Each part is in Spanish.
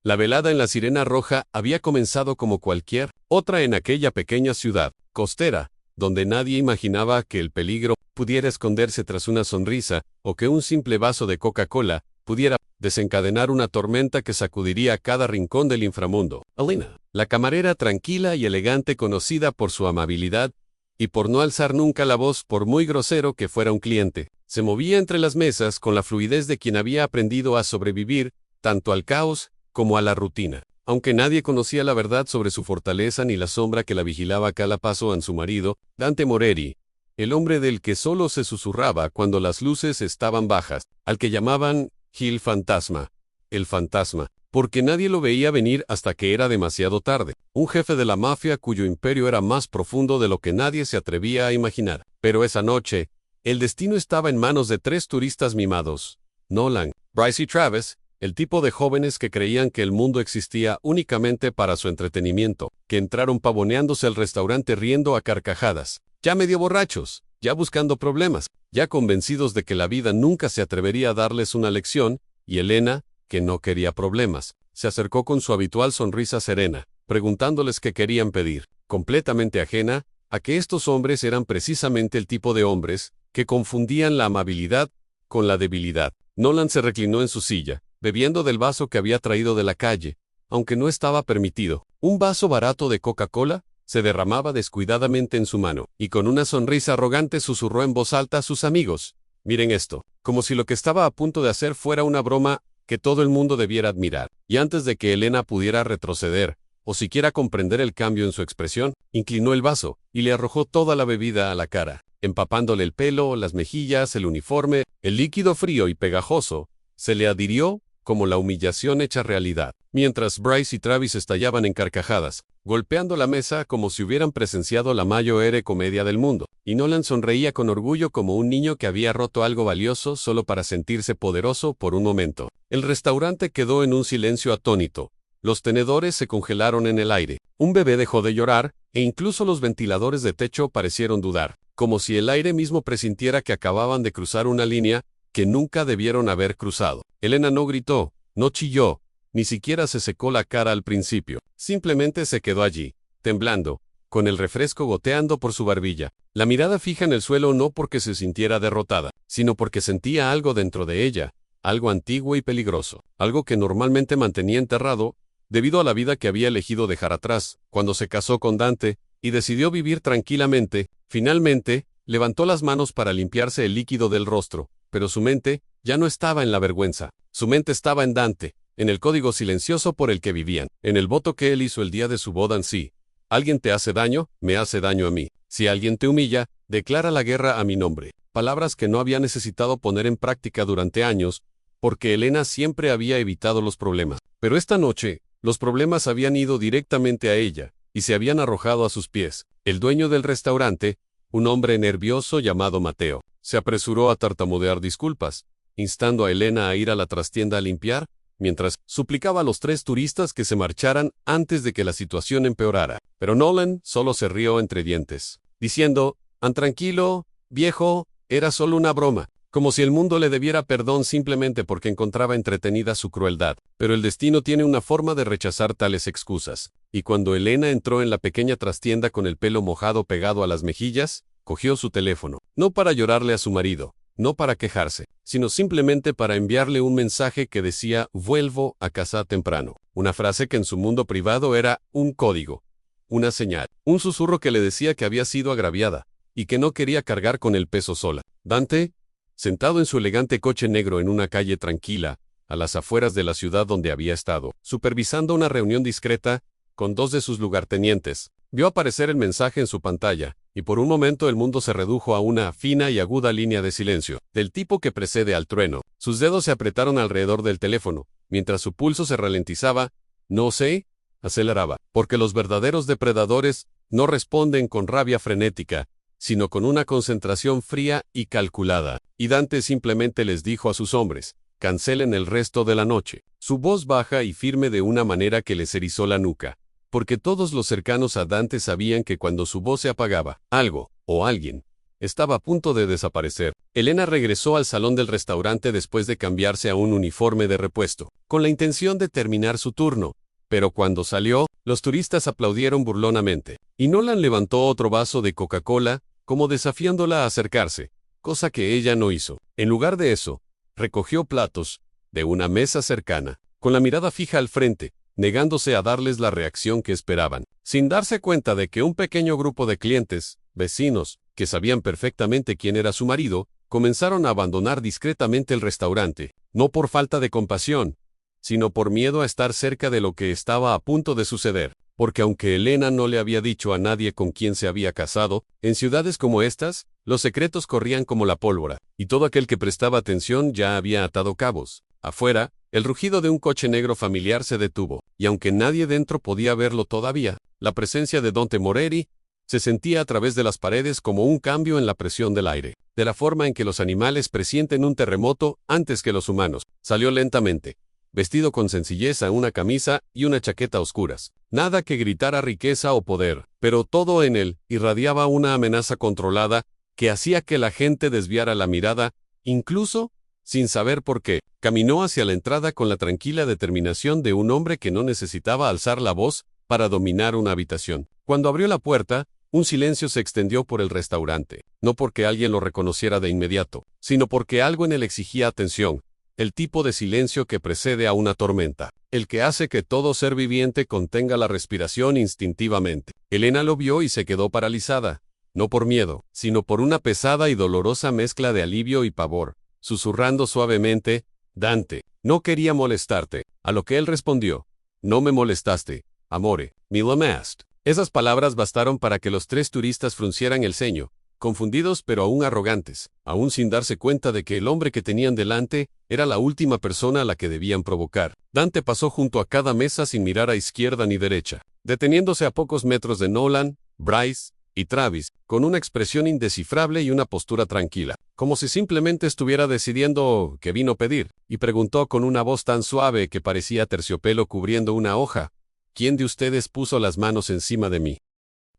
La velada en la Sirena Roja había comenzado como cualquier otra en aquella pequeña ciudad costera, donde nadie imaginaba que el peligro pudiera esconderse tras una sonrisa, o que un simple vaso de Coca-Cola pudiera desencadenar una tormenta que sacudiría cada rincón del inframundo. Elena, la camarera tranquila y elegante conocida por su amabilidad y por no alzar nunca la voz por muy grosero que fuera un cliente, se movía entre las mesas con la fluidez de quien había aprendido a sobrevivir tanto al caos como a la rutina. Aunque nadie conocía la verdad sobre su fortaleza ni la sombra que la vigilaba a cada paso en su marido, Dante Moreri, el hombre del que solo se susurraba cuando las luces estaban bajas, al que llamaban Gil Fantasma, el fantasma, porque nadie lo veía venir hasta que era demasiado tarde, un jefe de la mafia cuyo imperio era más profundo de lo que nadie se atrevía a imaginar. Pero esa noche, el destino estaba en manos de tres turistas mimados, Nolan, Bryce y Travis, el tipo de jóvenes que creían que el mundo existía únicamente para su entretenimiento, que entraron pavoneándose al restaurante riendo a carcajadas, ya medio borrachos, ya buscando problemas, ya convencidos de que la vida nunca se atrevería a darles una lección, y Elena, que no quería problemas, se acercó con su habitual sonrisa serena, preguntándoles qué querían pedir, completamente ajena a que estos hombres eran precisamente el tipo de hombres que confundían la amabilidad con la debilidad. Nolan se reclinó en su silla, bebiendo del vaso que había traído de la calle, aunque no estaba permitido. Un vaso barato de Coca-Cola se derramaba descuidadamente en su mano, y con una sonrisa arrogante susurró en voz alta a sus amigos: «Miren esto», como si lo que estaba a punto de hacer fuera una broma que todo el mundo debiera admirar. Y antes de que Elena pudiera retroceder, o siquiera comprender el cambio en su expresión, inclinó el vaso y le arrojó toda la bebida a la cara, empapándole el pelo, las mejillas, el uniforme. El líquido frío y pegajoso se le adhirió como la humillación hecha realidad, mientras Bryce y Travis estallaban en carcajadas, golpeando la mesa como si hubieran presenciado la mayor comedia del mundo, y Nolan sonreía con orgullo como un niño que había roto algo valioso solo para sentirse poderoso por un momento. El restaurante quedó en un silencio atónito. Los tenedores se congelaron en el aire, un bebé dejó de llorar, e incluso los ventiladores de techo parecieron dudar, como si el aire mismo presintiera que acababan de cruzar una línea que nunca debieron haber cruzado. Elena no gritó, no chilló, ni siquiera se secó la cara al principio. Simplemente se quedó allí, temblando, con el refresco goteando por su barbilla, la mirada fija en el suelo no porque se sintiera derrotada, sino porque sentía algo dentro de ella, algo antiguo y peligroso, algo que normalmente mantenía enterrado, debido a la vida que había elegido dejar atrás, cuando se casó con Dante, y decidió vivir tranquilamente. Finalmente, levantó las manos para limpiarse el líquido del rostro, pero su mente ya no estaba en la vergüenza. Su mente estaba en Dante, en el código silencioso por el que vivían, en el voto que él hizo el día de su boda. Si alguien te hace daño, me hace daño a mí. Si alguien te humilla, declara la guerra a mi nombre. Palabras que no había necesitado poner en práctica durante años, porque Elena siempre había evitado los problemas. Pero esta noche, los problemas habían ido directamente a ella, y se habían arrojado a sus pies. El dueño del restaurante, un hombre nervioso llamado Mateo, se apresuró a tartamudear disculpas, instando a Elena a ir a la trastienda a limpiar, mientras suplicaba a los tres turistas que se marcharan antes de que la situación empeorara. Pero Nolan solo se rió entre dientes, diciendo: «Tranquilo, viejo, era solo una broma», como si el mundo le debiera perdón simplemente porque encontraba entretenida su crueldad. Pero el destino tiene una forma de rechazar tales excusas, y cuando Elena entró en la pequeña trastienda con el pelo mojado pegado a las mejillas, cogió su teléfono, no para llorarle a su marido, no para quejarse, sino simplemente para enviarle un mensaje que decía: «Vuelvo a casa temprano», una frase que en su mundo privado era un código, una señal, un susurro que le decía que había sido agraviada, y que no quería cargar con el peso sola. Dante, sentado en su elegante coche negro en una calle tranquila, a las afueras de la ciudad donde había estado, supervisando una reunión discreta con dos de sus lugartenientes, vio aparecer el mensaje en su pantalla, y por un momento el mundo se redujo a una fina y aguda línea de silencio, del tipo que precede al trueno. Sus dedos se apretaron alrededor del teléfono, mientras su pulso se ralentizaba. No sé, aceleraba, porque los verdaderos depredadores no responden con rabia frenética, sino con una concentración fría y calculada. Y Dante simplemente les dijo a sus hombres: «Cancelen el resto de la noche». Su voz baja y firme de una manera que les erizó la nuca, porque todos los cercanos a Dante sabían que cuando su voz se apagaba, algo, o alguien, estaba a punto de desaparecer. Elena regresó al salón del restaurante después de cambiarse a un uniforme de repuesto, con la intención de terminar su turno. Pero cuando salió, los turistas aplaudieron burlonamente, y Nolan levantó otro vaso de Coca-Cola, como desafiándola a acercarse, cosa que ella no hizo. En lugar de eso, recogió platos de una mesa cercana, con la mirada fija al frente, negándose a darles la reacción que esperaban, sin darse cuenta de que un pequeño grupo de clientes, vecinos, que sabían perfectamente quién era su marido, comenzaron a abandonar discretamente el restaurante, no por falta de compasión, sino por miedo a estar cerca de lo que estaba a punto de suceder, porque aunque Elena no le había dicho a nadie con quién se había casado, en ciudades como estas, los secretos corrían como la pólvora, y todo aquel que prestaba atención ya había atado cabos. Afuera, el rugido de un coche negro familiar se detuvo, y aunque nadie dentro podía verlo todavía, la presencia de Dante Moretti se sentía a través de las paredes como un cambio en la presión del aire, de la forma en que los animales presienten un terremoto antes que los humanos. Salió lentamente, vestido con sencillez, una camisa y una chaqueta oscuras. Nada que gritara riqueza o poder, pero todo en él irradiaba una amenaza controlada que hacía que la gente desviara la mirada, incluso sin saber por qué. Caminó hacia la entrada con la tranquila determinación de un hombre que no necesitaba alzar la voz para dominar una habitación. Cuando abrió la puerta, un silencio se extendió por el restaurante, no porque alguien lo reconociera de inmediato, sino porque algo en él exigía atención. El tipo de silencio que precede a una tormenta, el que hace que todo ser viviente contenga la respiración instintivamente. Elena lo vio y se quedó paralizada, no por miedo, sino por una pesada y dolorosa mezcla de alivio y pavor, susurrando suavemente, «Dante, no quería molestarte», a lo que él respondió, «No me molestaste, amore, me llamaste». Esas palabras bastaron para que los tres turistas fruncieran el ceño, confundidos pero aún arrogantes, aún sin darse cuenta de que el hombre que tenían delante era la última persona a la que debían provocar. Dante pasó junto a cada mesa sin mirar a izquierda ni derecha, deteniéndose a pocos metros de Nolan, Bryce y Travis, con una expresión indescifrable y una postura tranquila, como si simplemente estuviera decidiendo qué vino a pedir, y preguntó con una voz tan suave que parecía terciopelo cubriendo una hoja, «¿Quién de ustedes puso las manos encima de mí?»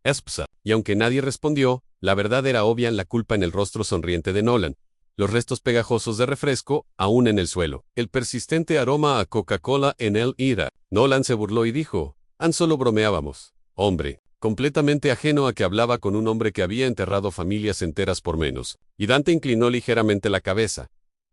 Espsa, y aunque nadie respondió, la verdad era obvia en la culpa en el rostro sonriente de Nolan, los restos pegajosos de refresco aún en el suelo, el persistente aroma a Coca-Cola en el ira. Nolan se burló y dijo, «Han solo bromeábamos, hombre», completamente ajeno a que hablaba con un hombre que había enterrado familias enteras por menos, y Dante inclinó ligeramente la cabeza,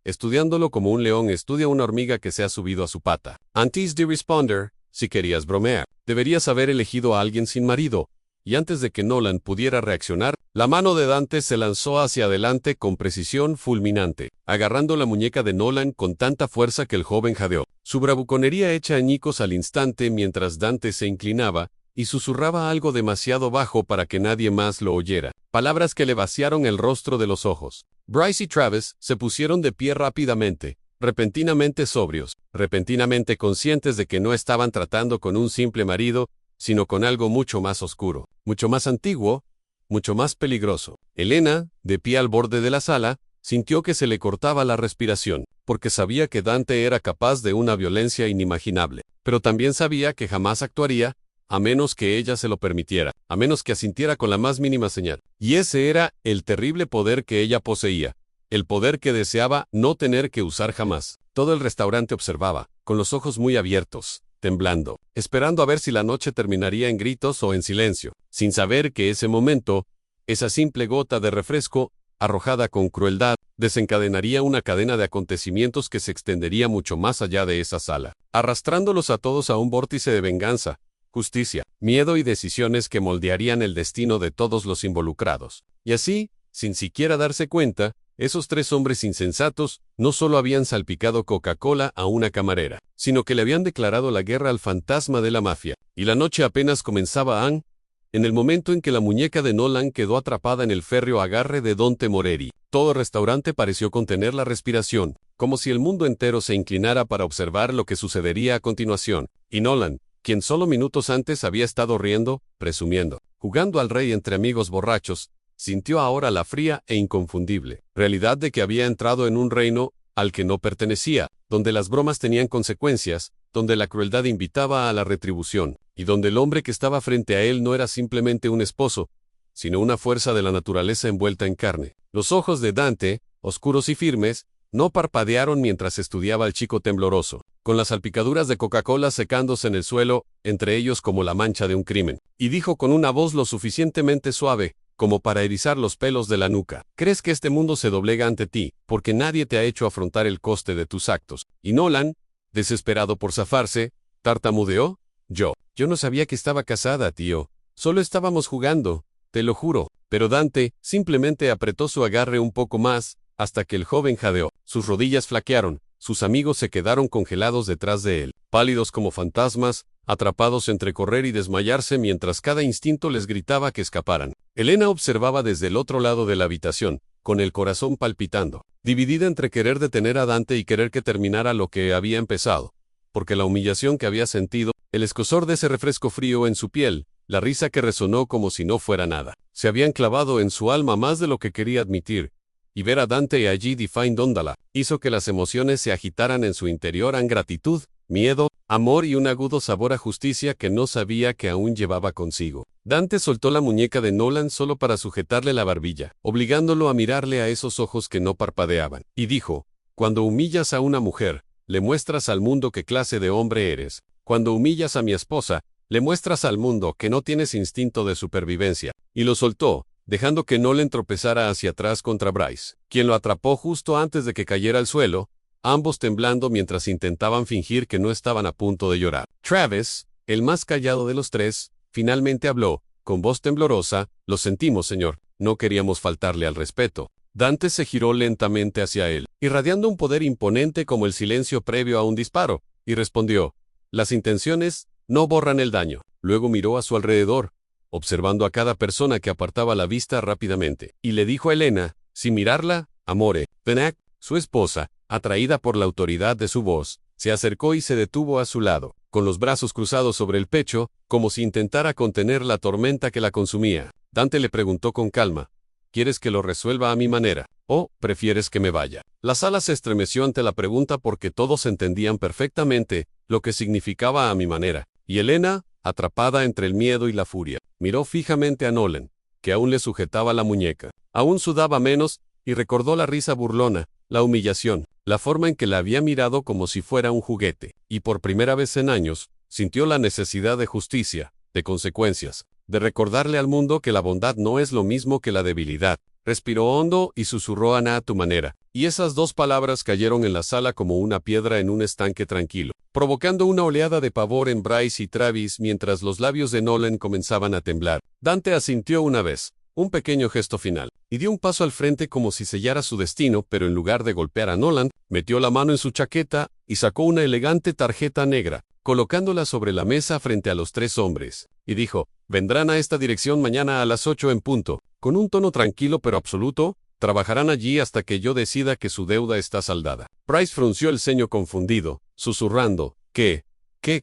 estudiándolo como un león estudia una hormiga que se ha subido a su pata. Antes de responder, si querías bromear, deberías haber elegido a alguien sin marido, y antes de que Nolan pudiera reaccionar, la mano de Dante se lanzó hacia adelante con precisión fulminante, agarrando la muñeca de Nolan con tanta fuerza que el joven jadeó. Su bravuconería hecha añicos al instante mientras Dante se inclinaba, y susurraba algo demasiado bajo para que nadie más lo oyera, palabras que le vaciaron el rostro de los ojos. Bryce y Travis se pusieron de pie rápidamente, repentinamente sobrios, repentinamente conscientes de que no estaban tratando con un simple marido, sino con algo mucho más oscuro, mucho más antiguo, mucho más peligroso. Elena, de pie al borde de la sala, sintió que se le cortaba la respiración, porque sabía que Dante era capaz de una violencia inimaginable, pero también sabía que jamás actuaría, a menos que ella se lo permitiera, a menos que asintiera con la más mínima señal. Y ese era el terrible poder que ella poseía, el poder que deseaba no tener que usar jamás. Todo el restaurante observaba, con los ojos muy abiertos, temblando, esperando a ver si la noche terminaría en gritos o en silencio, sin saber que ese momento, esa simple gota de refresco, arrojada con crueldad, desencadenaría una cadena de acontecimientos que se extendería mucho más allá de esa sala, arrastrándolos a todos a un vórtice de venganza, justicia, miedo y decisiones que moldearían el destino de todos los involucrados. Y así, sin siquiera darse cuenta, esos tres hombres insensatos no solo habían salpicado Coca-Cola a una camarera, sino que le habían declarado la guerra al fantasma de la mafia. Y la noche apenas comenzaba en el momento en que la muñeca de Nolan quedó atrapada en el férreo agarre de Dante Moretti. Todo el restaurante pareció contener la respiración, como si el mundo entero se inclinara para observar lo que sucedería a continuación. Y Nolan, quien solo minutos antes había estado riendo, presumiendo, jugando al rey entre amigos borrachos, sintió ahora la fría e inconfundible realidad de que había entrado en un reino al que no pertenecía, donde las bromas tenían consecuencias, donde la crueldad invitaba a la retribución, y donde el hombre que estaba frente a él no era simplemente un esposo, sino una fuerza de la naturaleza envuelta en carne. Los ojos de Dante, oscuros y firmes, no parpadearon mientras estudiaba al chico tembloroso, con las salpicaduras de Coca-Cola secándose en el suelo, entre ellos como la mancha de un crimen. Y dijo con una voz lo suficientemente suave, como para erizar los pelos de la nuca: ¿Crees que este mundo se doblega ante ti, porque nadie te ha hecho afrontar el coste de tus actos? Y Nolan, desesperado por zafarse, tartamudeó: Yo no sabía que estaba casada, tío. Solo estábamos jugando, te lo juro. Pero Dante simplemente apretó su agarre un poco más, hasta que el joven jadeó. Sus rodillas flaquearon, sus amigos se quedaron congelados detrás de él, pálidos como fantasmas, atrapados entre correr y desmayarse mientras cada instinto les gritaba que escaparan. Elena observaba desde el otro lado de la habitación, con el corazón palpitando, dividida entre querer detener a Dante y querer que terminara lo que había empezado. Porque la humillación que había sentido, el escozor de ese refresco frío en su piel, la risa que resonó como si no fuera nada, se habían clavado en su alma más de lo que quería admitir. Y ver a Dante allí defiéndola hizo que las emociones se agitaran en su interior en gratitud, miedo, amor y un agudo sabor a justicia que no sabía que aún llevaba consigo. Dante soltó la muñeca de Nolan solo para sujetarle la barbilla, obligándolo a mirarle a esos ojos que no parpadeaban, y dijo: Cuando humillas a una mujer, le muestras al mundo qué clase de hombre eres. Cuando humillas a mi esposa, le muestras al mundo que no tienes instinto de supervivencia. Y lo soltó, dejando que Nolan tropezara hacia atrás contra Bryce, quien lo atrapó justo antes de que cayera al suelo, ambos temblando mientras intentaban fingir que no estaban a punto de llorar. Travis, el más callado de los tres, finalmente habló, con voz temblorosa: Lo sentimos, señor, no queríamos faltarle al respeto. Dante se giró lentamente hacia él, irradiando un poder imponente como el silencio previo a un disparo, y respondió: Las intenciones no borran el daño. Luego miró a su alrededor, observando a cada persona que apartaba la vista rápidamente, y le dijo a Elena, sin mirarla: Amore. Benak, su esposa, atraída por la autoridad de su voz, se acercó y se detuvo a su lado, con los brazos cruzados sobre el pecho, como si intentara contener la tormenta que la consumía. Dante le preguntó con calma: ¿Quieres que lo resuelva a mi manera? ¿O prefieres que me vaya? La sala se estremeció ante la pregunta porque todos entendían perfectamente lo que significaba a mi manera. Y Elena, atrapada entre el miedo y la furia, miró fijamente a Nolan, que aún le sujetaba la muñeca. Aún sudaba menos, y recordó la risa burlona, la humillación, la forma en que la había mirado como si fuera un juguete. Y por primera vez en años, sintió la necesidad de justicia, de consecuencias, de recordarle al mundo que la bondad no es lo mismo que la debilidad. Respiró hondo y susurró: Ana, a tu manera. Y esas dos palabras cayeron en la sala como una piedra en un estanque tranquilo, provocando una oleada de pavor en Bryce y Travis mientras los labios de Nolan comenzaban a temblar. Dante asintió una vez, un pequeño gesto final, y dio un paso al frente como si sellara su destino, pero en lugar de golpear a Nolan, metió la mano en su chaqueta y sacó una elegante tarjeta negra, colocándola sobre la mesa frente a los tres hombres, y dijo: Vendrán a esta dirección mañana a las 8 en punto. Con un tono tranquilo pero absoluto, trabajarán allí hasta que yo decida que su deuda está saldada. Bryce frunció el ceño confundido, susurrando: ¿Qué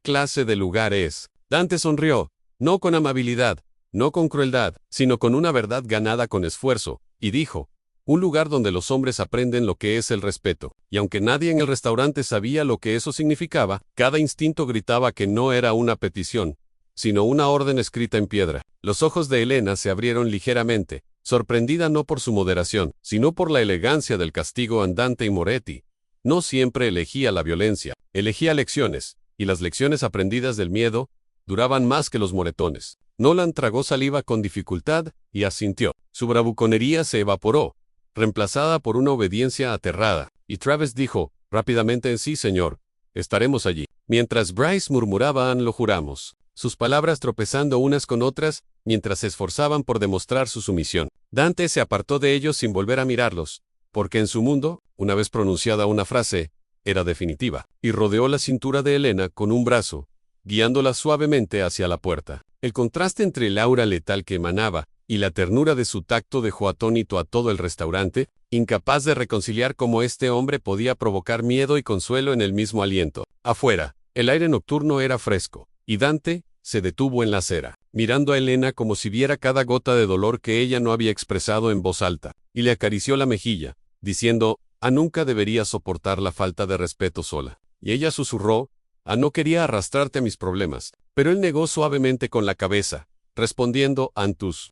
clase de lugar es? Dante sonrió, no con amabilidad, no con crueldad, sino con una verdad ganada con esfuerzo, y dijo: Un lugar donde los hombres aprenden lo que es el respeto. Y aunque nadie en el restaurante sabía lo que eso significaba, cada instinto gritaba que no era una petición, sino una orden escrita en piedra. Los ojos de Elena se abrieron ligeramente, sorprendida no por su moderación, sino por la elegancia del castigo andante. Y Moretti no siempre elegía la violencia, elegía lecciones, y las lecciones aprendidas del miedo duraban más que los moretones. Nolan tragó saliva con dificultad y asintió. Su bravuconería se evaporó, reemplazada por una obediencia aterrada, y Travis dijo rápidamente: Sí, señor, estaremos allí. Mientras Bryce murmuraba: Lo juramos, sus palabras tropezando unas con otras, mientras se esforzaban por demostrar su sumisión. Dante se apartó de ellos sin volver a mirarlos, porque en su mundo, una vez pronunciada una frase, era definitiva, y rodeó la cintura de Elena con un brazo, guiándola suavemente hacia la puerta. El contraste entre el aura letal que emanaba y la ternura de su tacto dejó atónito a todo el restaurante, incapaz de reconciliar cómo este hombre podía provocar miedo y consuelo en el mismo aliento. Afuera, el aire nocturno era fresco, y Dante se detuvo en la acera, mirando a Elena como si viera cada gota de dolor que ella no había expresado en voz alta, y le acarició la mejilla, diciendo: nunca debería soportar la falta de respeto sola. Y ella susurró: no quería arrastrarte a mis problemas. Pero él negó suavemente con la cabeza, respondiendo: tus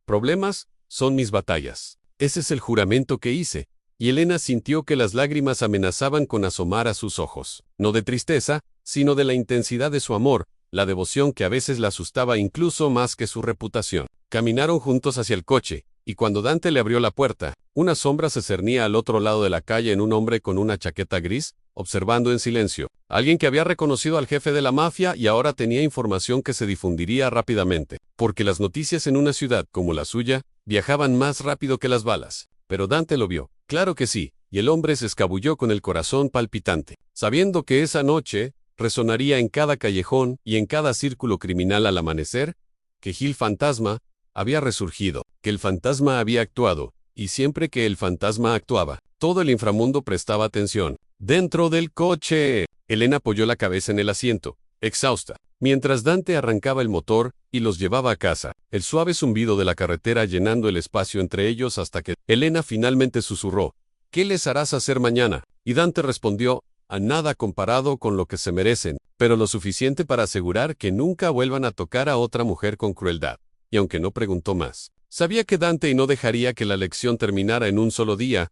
problemas son mis batallas. Ese es el juramento que hice, y Elena sintió que las lágrimas amenazaban con asomar a sus ojos, no de tristeza, sino de la intensidad de su amor, la devoción que a veces la asustaba incluso más que su reputación. Caminaron juntos hacia el coche, y cuando Dante le abrió la puerta, una sombra se cernía al otro lado de la calle en un hombre con una chaqueta gris, observando en silencio. Alguien que había reconocido al jefe de la mafia y ahora tenía información que se difundiría rápidamente, porque las noticias en una ciudad como la suya viajaban más rápido que las balas. Pero Dante lo vio. Claro que sí, y el hombre se escabulló con el corazón palpitante, sabiendo que esa noche resonaría en cada callejón y en cada círculo criminal al amanecer, que Gil Fantasma había resurgido, que el fantasma había actuado, y siempre que el fantasma actuaba, todo el inframundo prestaba atención. Dentro del coche, Elena apoyó la cabeza en el asiento, exhausta, mientras Dante arrancaba el motor y los llevaba a casa, el suave zumbido de la carretera llenando el espacio entre ellos hasta que Elena finalmente susurró: ¿Qué les harás hacer mañana? Y Dante respondió: a nada comparado con lo que se merecen, pero lo suficiente para asegurar que nunca vuelvan a tocar a otra mujer con crueldad. Y aunque no preguntó más, sabía que Dante no dejaría que la lección terminara en un solo día,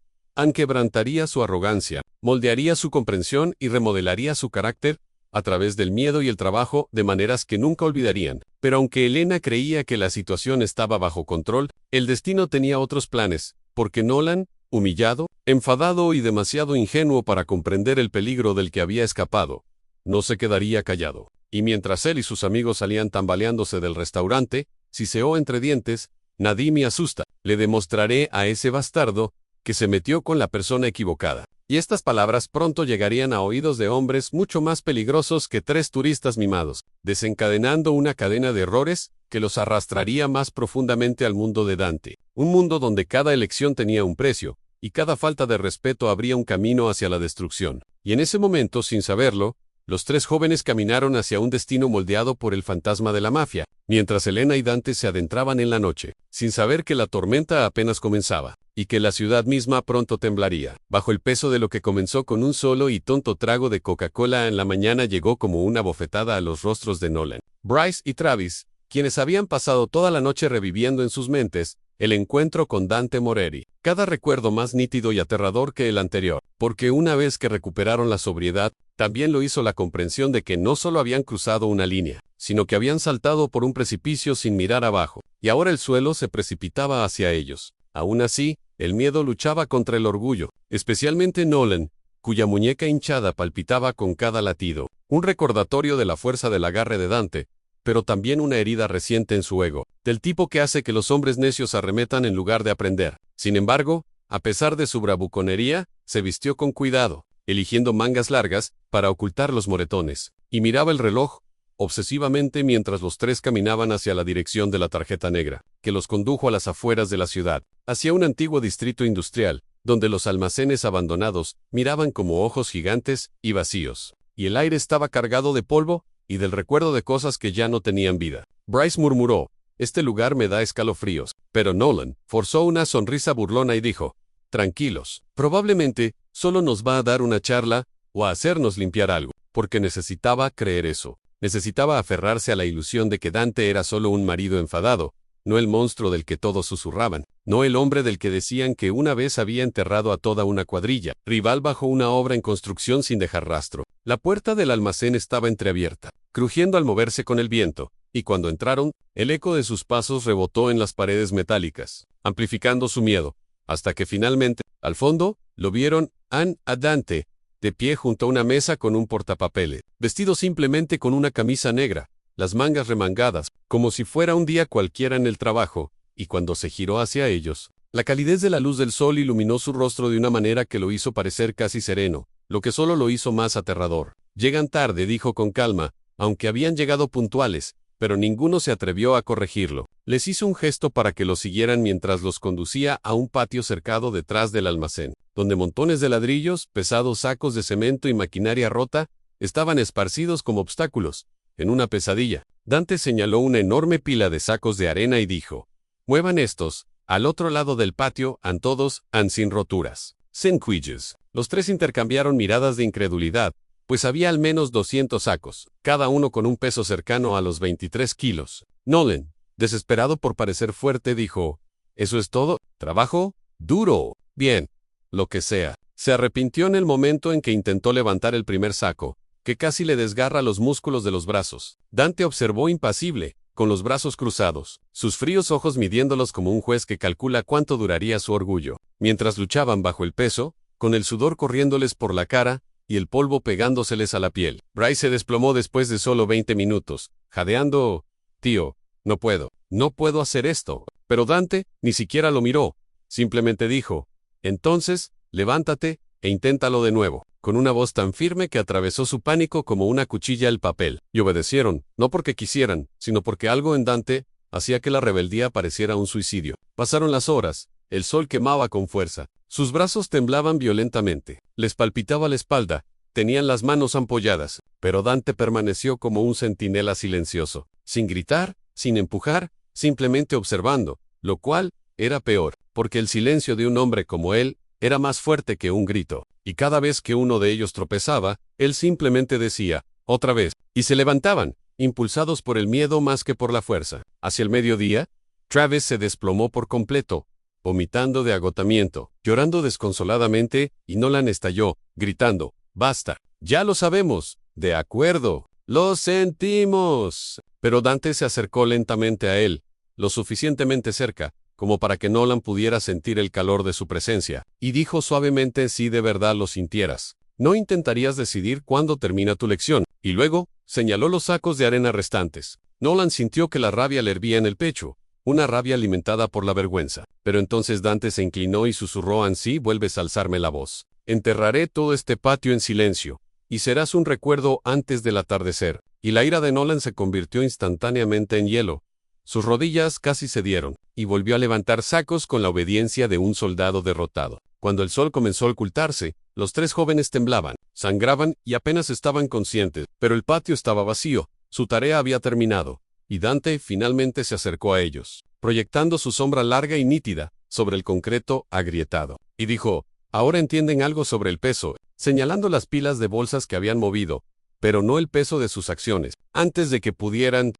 quebrantaría su arrogancia, moldearía su comprensión y remodelaría su carácter a través del miedo y el trabajo de maneras que nunca olvidarían. Pero aunque Elena creía que la situación estaba bajo control, el destino tenía otros planes, porque Nolan, humillado, enfadado y demasiado ingenuo para comprender el peligro del que había escapado, no se quedaría callado. Y mientras él y sus amigos salían tambaleándose del restaurante, siseó entre dientes: Nadie me asusta, le demostraré a ese bastardo que se metió con la persona equivocada. Y estas palabras pronto llegarían a oídos de hombres mucho más peligrosos que 3 turistas mimados, desencadenando una cadena de errores que los arrastraría más profundamente al mundo de Dante. Un mundo donde cada elección tenía un precio, y cada falta de respeto abría un camino hacia la destrucción. Y en ese momento, sin saberlo, los 3 jóvenes caminaron hacia un destino moldeado por el fantasma de la mafia, mientras Elena y Dante se adentraban en la noche, sin saber que la tormenta apenas comenzaba, y que la ciudad misma pronto temblaría. Bajo el peso de lo que comenzó con un solo y tonto trago de Coca-Cola en la mañana llegó como una bofetada a los rostros de Nolan, Bryce y Travis, quienes habían pasado toda la noche reviviendo en sus mentes el encuentro con Dante Moretti, cada recuerdo más nítido y aterrador que el anterior, porque una vez que recuperaron la sobriedad, también lo hizo la comprensión de que no solo habían cruzado una línea, sino que habían saltado por un precipicio sin mirar abajo, y ahora el suelo se precipitaba hacia ellos. Aún así, el miedo luchaba contra el orgullo, especialmente Nolan, cuya muñeca hinchada palpitaba con cada latido, un recordatorio de la fuerza del agarre de Dante, pero también una herida reciente en su ego, del tipo que hace que los hombres necios arremetan en lugar de aprender. Sin embargo, a pesar de su bravuconería, se vistió con cuidado, eligiendo mangas largas para ocultar los moretones, y miraba el reloj obsesivamente mientras los 3 caminaban hacia la dirección de la tarjeta negra, que los condujo a las afueras de la ciudad, hacia un antiguo distrito industrial, donde los almacenes abandonados miraban como ojos gigantes y vacíos, y el aire estaba cargado de polvo y del recuerdo de cosas que ya no tenían vida. Bryce murmuró: este lugar me da escalofríos, pero Nolan forzó una sonrisa burlona y dijo: tranquilos, probablemente solo nos va a dar una charla o a hacernos limpiar algo, porque necesitaba creer eso. Necesitaba aferrarse a la ilusión de que Dante era solo un marido enfadado, no el monstruo del que todos susurraban, no el hombre del que decían que una vez había enterrado a toda una cuadrilla, rival bajo una obra en construcción sin dejar rastro. La puerta del almacén estaba entreabierta, crujiendo al moverse con el viento, y cuando entraron, el eco de sus pasos rebotó en las paredes metálicas, amplificando su miedo, hasta que finalmente, al fondo, lo vieron a Dante, de pie junto a una mesa con un portapapeles, vestido simplemente con una camisa negra, las mangas remangadas, como si fuera un día cualquiera en el trabajo, y cuando se giró hacia ellos, la calidez de la luz del sol iluminó su rostro de una manera que lo hizo parecer casi sereno, lo que solo lo hizo más aterrador. Llegan tarde, dijo con calma, aunque habían llegado puntuales, pero ninguno se atrevió a corregirlo. Les hizo un gesto para que lo siguieran mientras los conducía a un patio cercado detrás del almacén, donde montones de ladrillos, pesados sacos de cemento y maquinaria rota estaban esparcidos como obstáculos, en una pesadilla. Dante señaló una enorme pila de sacos de arena y dijo: muevan estos, al otro lado del patio, todos, sin roturas. Senquilles. Los 3 intercambiaron miradas de incredulidad, pues había al menos 200 sacos, cada uno con un peso cercano a los 23 kilos. Nolan, desesperado por parecer fuerte, dijo: ¿eso es todo? ¿Trabajo? Duro. Bien. lo que sea. Se arrepintió en el momento en que intentó levantar el primer saco, que casi le desgarra los músculos de los brazos. Dante observó impasible, con los brazos cruzados, sus fríos ojos midiéndolos como un juez que calcula cuánto duraría su orgullo. Mientras luchaban bajo el peso, con el sudor corriéndoles por la cara, y el polvo pegándoseles a la piel. Bryce se desplomó después de solo 20 minutos, jadeando. «Tío, no puedo hacer esto». Pero Dante ni siquiera lo miró. Simplemente dijo, «Entonces, levántate, e inténtalo de nuevo», con una voz tan firme que atravesó su pánico como una cuchilla el papel. Y obedecieron, no porque quisieran, sino porque algo en Dante hacía que la rebeldía pareciera un suicidio. Pasaron las horas, el sol quemaba con fuerza. Sus brazos temblaban violentamente, les palpitaba la espalda, tenían las manos ampolladas, pero Dante permaneció como un centinela silencioso, sin gritar, sin empujar, simplemente observando, lo cual era peor, porque el silencio de un hombre como él era más fuerte que un grito, y cada vez que uno de ellos tropezaba, él simplemente decía, «otra vez», y se levantaban, impulsados por el miedo más que por la fuerza. Hacia el mediodía, Travis se desplomó por completo, vomitando de agotamiento, llorando desconsoladamente, y Nolan estalló, gritando, «¡Basta! ¡Ya lo sabemos! ¡De acuerdo! ¡Lo sentimos!». Pero Dante se acercó lentamente a él, lo suficientemente cerca, como para que Nolan pudiera sentir el calor de su presencia, y dijo suavemente si de verdad lo sintieras. «¿No intentarías decidir cuándo termina tu lección?». Y luego, señaló los sacos de arena restantes. Nolan sintió que la rabia le hervía en el pecho, una rabia alimentada por la vergüenza. Pero entonces Dante se inclinó y susurró «Ansí vuelves a alzarme la voz. Enterraré todo este patio en silencio, y serás un recuerdo antes del atardecer». Y la ira de Nolan se convirtió instantáneamente en hielo. Sus rodillas casi cedieron, y volvió a levantar sacos con la obediencia de un soldado derrotado. Cuando el sol comenzó a ocultarse, los tres jóvenes temblaban, sangraban y apenas estaban conscientes, pero el patio estaba vacío, su tarea había terminado, y Dante finalmente se acercó a ellos, proyectando su sombra larga y nítida sobre el concreto agrietado, y dijo, «Ahora entienden algo sobre el peso», señalando las pilas de bolsas que habían movido, pero no el peso de sus acciones. Antes de que pudieran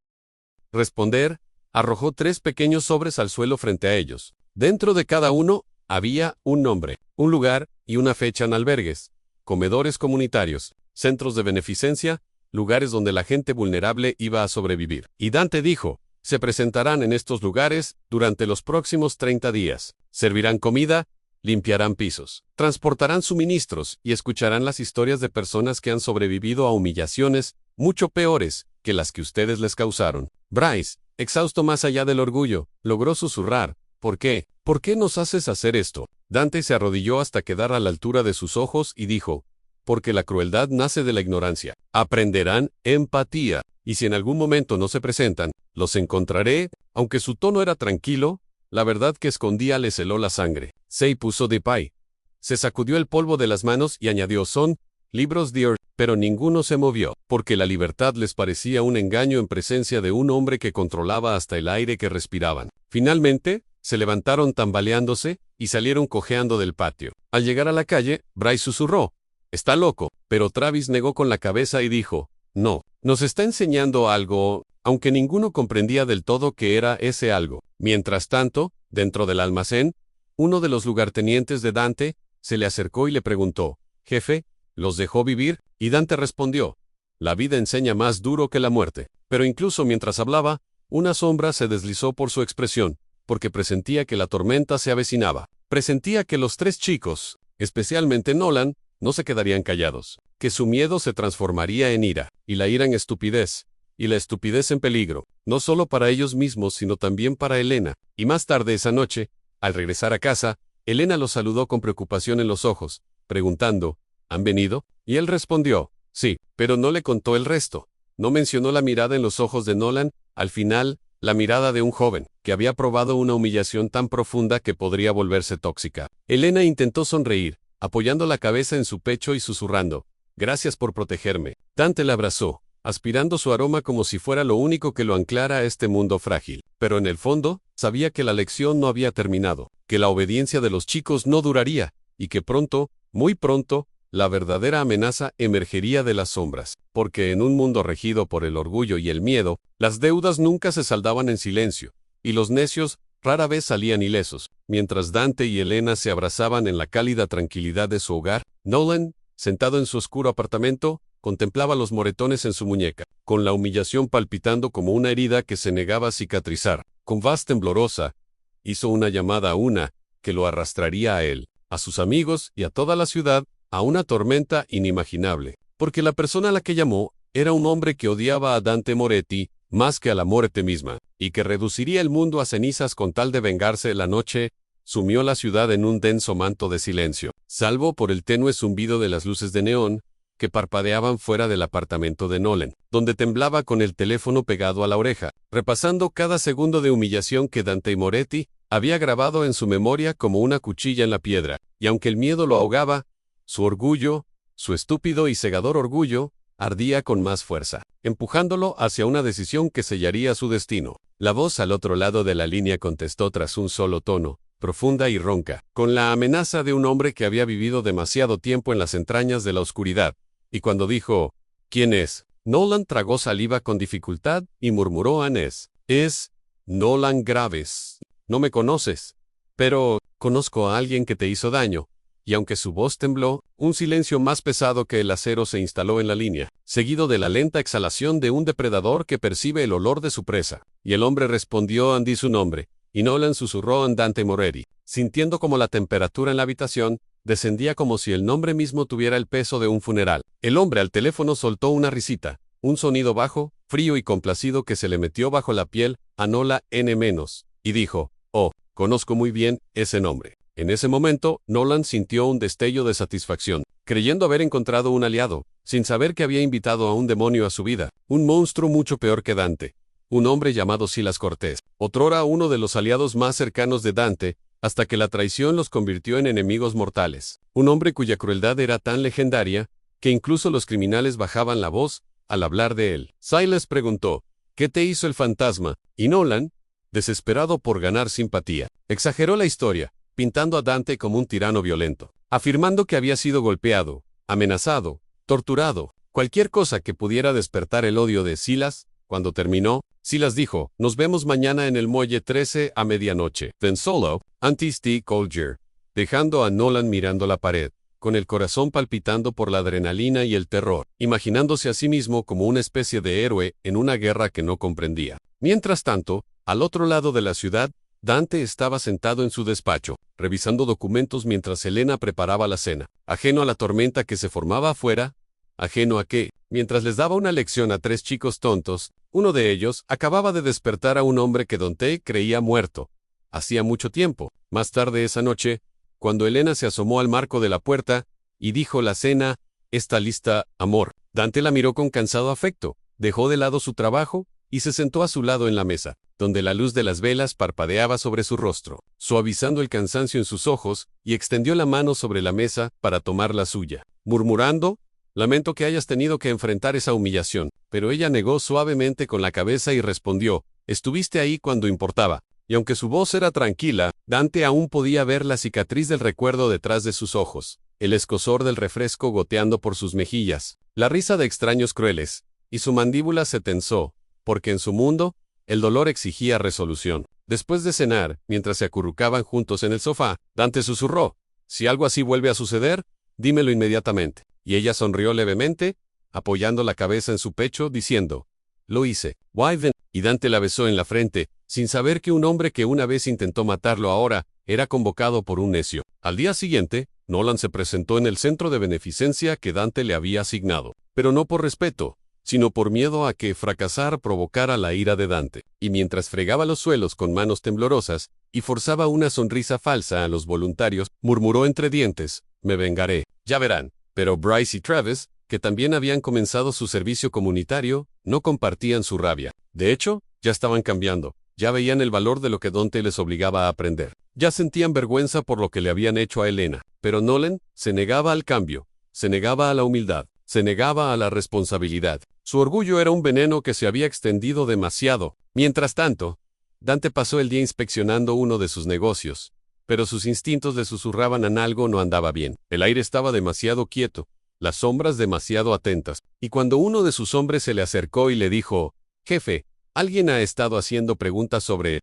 responder, arrojó 3 pequeños sobres al suelo frente a ellos. Dentro de cada uno había un nombre, un lugar y una fecha en albergues, comedores comunitarios, centros de beneficencia, lugares donde la gente vulnerable iba a sobrevivir. Y Dante dijo, «Se presentarán en estos lugares durante los próximos 30 días. Servirán comida, limpiarán pisos, transportarán suministros y escucharán las historias de personas que han sobrevivido a humillaciones mucho peores que las que ustedes les causaron». Bryce, exhausto más allá del orgullo, logró susurrar, «¿Por qué? ¿Por qué nos haces hacer esto?». Dante se arrodilló hasta quedar a la altura de sus ojos y dijo, «Porque la crueldad nace de la ignorancia. Aprenderán empatía, y si en algún momento no se presentan, los encontraré». Aunque su tono era tranquilo, la verdad que escondía les heló la sangre. Se puso de pie. Se sacudió el polvo de las manos y añadió, «Son libros de pero ninguno se movió, porque la libertad les parecía un engaño en presencia de un hombre que controlaba hasta el aire que respiraban». Finalmente, se levantaron tambaleándose y salieron cojeando del patio. Al llegar a la calle, Bryce susurró, «Está loco», pero Travis negó con la cabeza y dijo, «No, nos está enseñando algo», aunque ninguno comprendía del todo qué era ese algo. Mientras tanto, dentro del almacén, uno de los lugartenientes de Dante se le acercó y le preguntó, «Jefe, ¿los dejó vivir?». Y Dante respondió, «La vida enseña más duro que la muerte». Pero incluso mientras hablaba, una sombra se deslizó por su expresión, porque presentía que la tormenta se avecinaba. Presentía que los 3 chicos, especialmente Nolan, no se quedarían callados, que su miedo se transformaría en ira, y la ira en estupidez, y la estupidez en peligro, no solo para ellos mismos sino también para Elena. Y más tarde esa noche, al regresar a casa, Elena los saludó con preocupación en los ojos, preguntando, «¿Han venido?». Y él respondió, «Sí», pero no le contó el resto. No mencionó la mirada en los ojos de Nolan, al final, la mirada de un joven, que había probado una humillación tan profunda que podría volverse tóxica. Elena intentó sonreír, apoyando la cabeza en su pecho y susurrando, «Gracias por protegerme». Dante la abrazó, aspirando su aroma como si fuera lo único que lo anclara a este mundo frágil. Pero en el fondo, sabía que la lección no había terminado, que la obediencia de los chicos no duraría, y que pronto, muy pronto, la verdadera amenaza emergería de las sombras, porque en un mundo regido por el orgullo y el miedo, las deudas nunca se saldaban en silencio, y los necios rara vez salían ilesos. mientras Dante y Elena se abrazaban en la cálida tranquilidad de su hogar, Nolan, sentado en su oscuro apartamento, contemplaba los moretones en su muñeca, con la humillación palpitando como una herida que se negaba a cicatrizar. Con voz temblorosa, hizo una llamada a una, que lo arrastraría a él, a sus amigos y a toda la ciudad, a una tormenta inimaginable. Porque la persona a la que llamó era un hombre que odiaba a Dante Moretti más que a la muerte misma, y que reduciría el mundo a cenizas con tal de vengarse. La noche sumió la ciudad en un denso manto de silencio, salvo por el tenue zumbido de las luces de neón que parpadeaban fuera del apartamento de Nolan, donde temblaba con el teléfono pegado a la oreja, repasando cada segundo de humillación que Dante Moretti había grabado en su memoria como una cuchilla en la piedra, y aunque el miedo lo ahogaba, su orgullo, su estúpido y cegador orgullo, ardía con más fuerza, empujándolo hacia una decisión que sellaría su destino. La voz al otro lado de la línea contestó tras un solo tono, profunda y ronca, con la amenaza de un hombre que había vivido demasiado tiempo en las entrañas de la oscuridad, y cuando dijo, ¿quién es?, Nolan tragó saliva con dificultad y murmuró anés, es Nolan Graves. No me conoces, pero conozco a alguien que te hizo daño. Y aunque su voz tembló, un silencio más pesado que el acero se instaló en la línea, seguido de la lenta exhalación de un depredador que percibe el olor de su presa. Y el hombre respondió Andy su nombre, y Nolan susurró a Dante Moretti, sintiendo como la temperatura en la habitación descendía como si el nombre mismo tuviera el peso de un funeral. El hombre al teléfono soltó una risita, un sonido bajo, frío y complacido que se le metió bajo la piel a Nolan N-, y dijo, oh, conozco muy bien ese nombre. En ese momento, Nolan sintió un destello de satisfacción, creyendo haber encontrado un aliado, sin saber que había invitado a un demonio a su vida, un monstruo mucho peor que Dante, un hombre llamado Silas Cortés, otrora uno de los aliados más cercanos de Dante, hasta que la traición los convirtió en enemigos mortales, un hombre cuya crueldad era tan legendaria, que incluso los criminales bajaban la voz al hablar de él. Silas preguntó, ¿qué te hizo el fantasma? Y Nolan, desesperado por ganar simpatía, exageró la historia, pintando a Dante como un tirano violento, afirmando que había sido golpeado, amenazado, torturado, cualquier cosa que pudiera despertar el odio de Silas. Cuando terminó, Silas dijo, nos vemos mañana en el muelle 13 a medianoche. Then solo, anti-Steve Collier, dejando a Nolan mirando la pared, con el corazón palpitando por la adrenalina y el terror, imaginándose a sí mismo como una especie de héroe en una guerra que no comprendía. Mientras tanto, al otro lado de la ciudad, Dante estaba sentado en su despacho, revisando documentos mientras Elena preparaba la cena, ajeno a la tormenta que se formaba afuera, ajeno a que, mientras les daba una lección a 3 chicos tontos, uno de ellos acababa de despertar a un hombre que Dante creía muerto. Hacía mucho tiempo. Más tarde esa noche, cuando Elena se asomó al marco de la puerta, y dijo la cena, ¿está lista, amor? Dante la miró con cansado afecto, dejó de lado su trabajo, y se sentó a su lado en la mesa, donde la luz de las velas parpadeaba sobre su rostro, suavizando el cansancio en sus ojos, y extendió la mano sobre la mesa para tomar la suya, murmurando, lamento que hayas tenido que enfrentar esa humillación, pero ella negó suavemente con la cabeza y respondió, estuviste ahí cuando importaba. Y aunque su voz era tranquila, Dante aún podía ver la cicatriz del recuerdo detrás de sus ojos, el escozor del refresco goteando por sus mejillas, la risa de extraños crueles, y su mandíbula se tensó, porque en su mundo, el dolor exigía resolución. Después de cenar, mientras se acurrucaban juntos en el sofá, Dante susurró, si algo así vuelve a suceder, dímelo inmediatamente. Y ella sonrió levemente, apoyando la cabeza en su pecho, diciendo, lo hice. Why then? Y Dante la besó en la frente, sin saber que un hombre que una vez intentó matarlo ahora, era convocado por un necio. Al día siguiente, Nolan se presentó en el centro de beneficencia que Dante le había asignado, pero no por respeto, sino por miedo a que fracasar provocara la ira de Dante. Y mientras fregaba los suelos con manos temblorosas, y forzaba una sonrisa falsa a los voluntarios, murmuró entre dientes, me vengaré. Ya verán. Pero Bryce y Travis, que también habían comenzado su servicio comunitario, no compartían su rabia. De hecho, ya estaban cambiando, ya veían el valor de lo que Dante les obligaba a aprender. Ya sentían vergüenza por lo que le habían hecho a Elena. Pero Nolan se negaba al cambio, se negaba a la humildad, se negaba a la responsabilidad. Su orgullo era un veneno que se había extendido demasiado. Mientras tanto, Dante pasó el día inspeccionando uno de sus negocios, pero sus instintos le susurraban en algo no andaba bien. El aire estaba demasiado quieto, las sombras demasiado atentas, y cuando uno de sus hombres se le acercó y le dijo, jefe, alguien ha estado haciendo preguntas sobre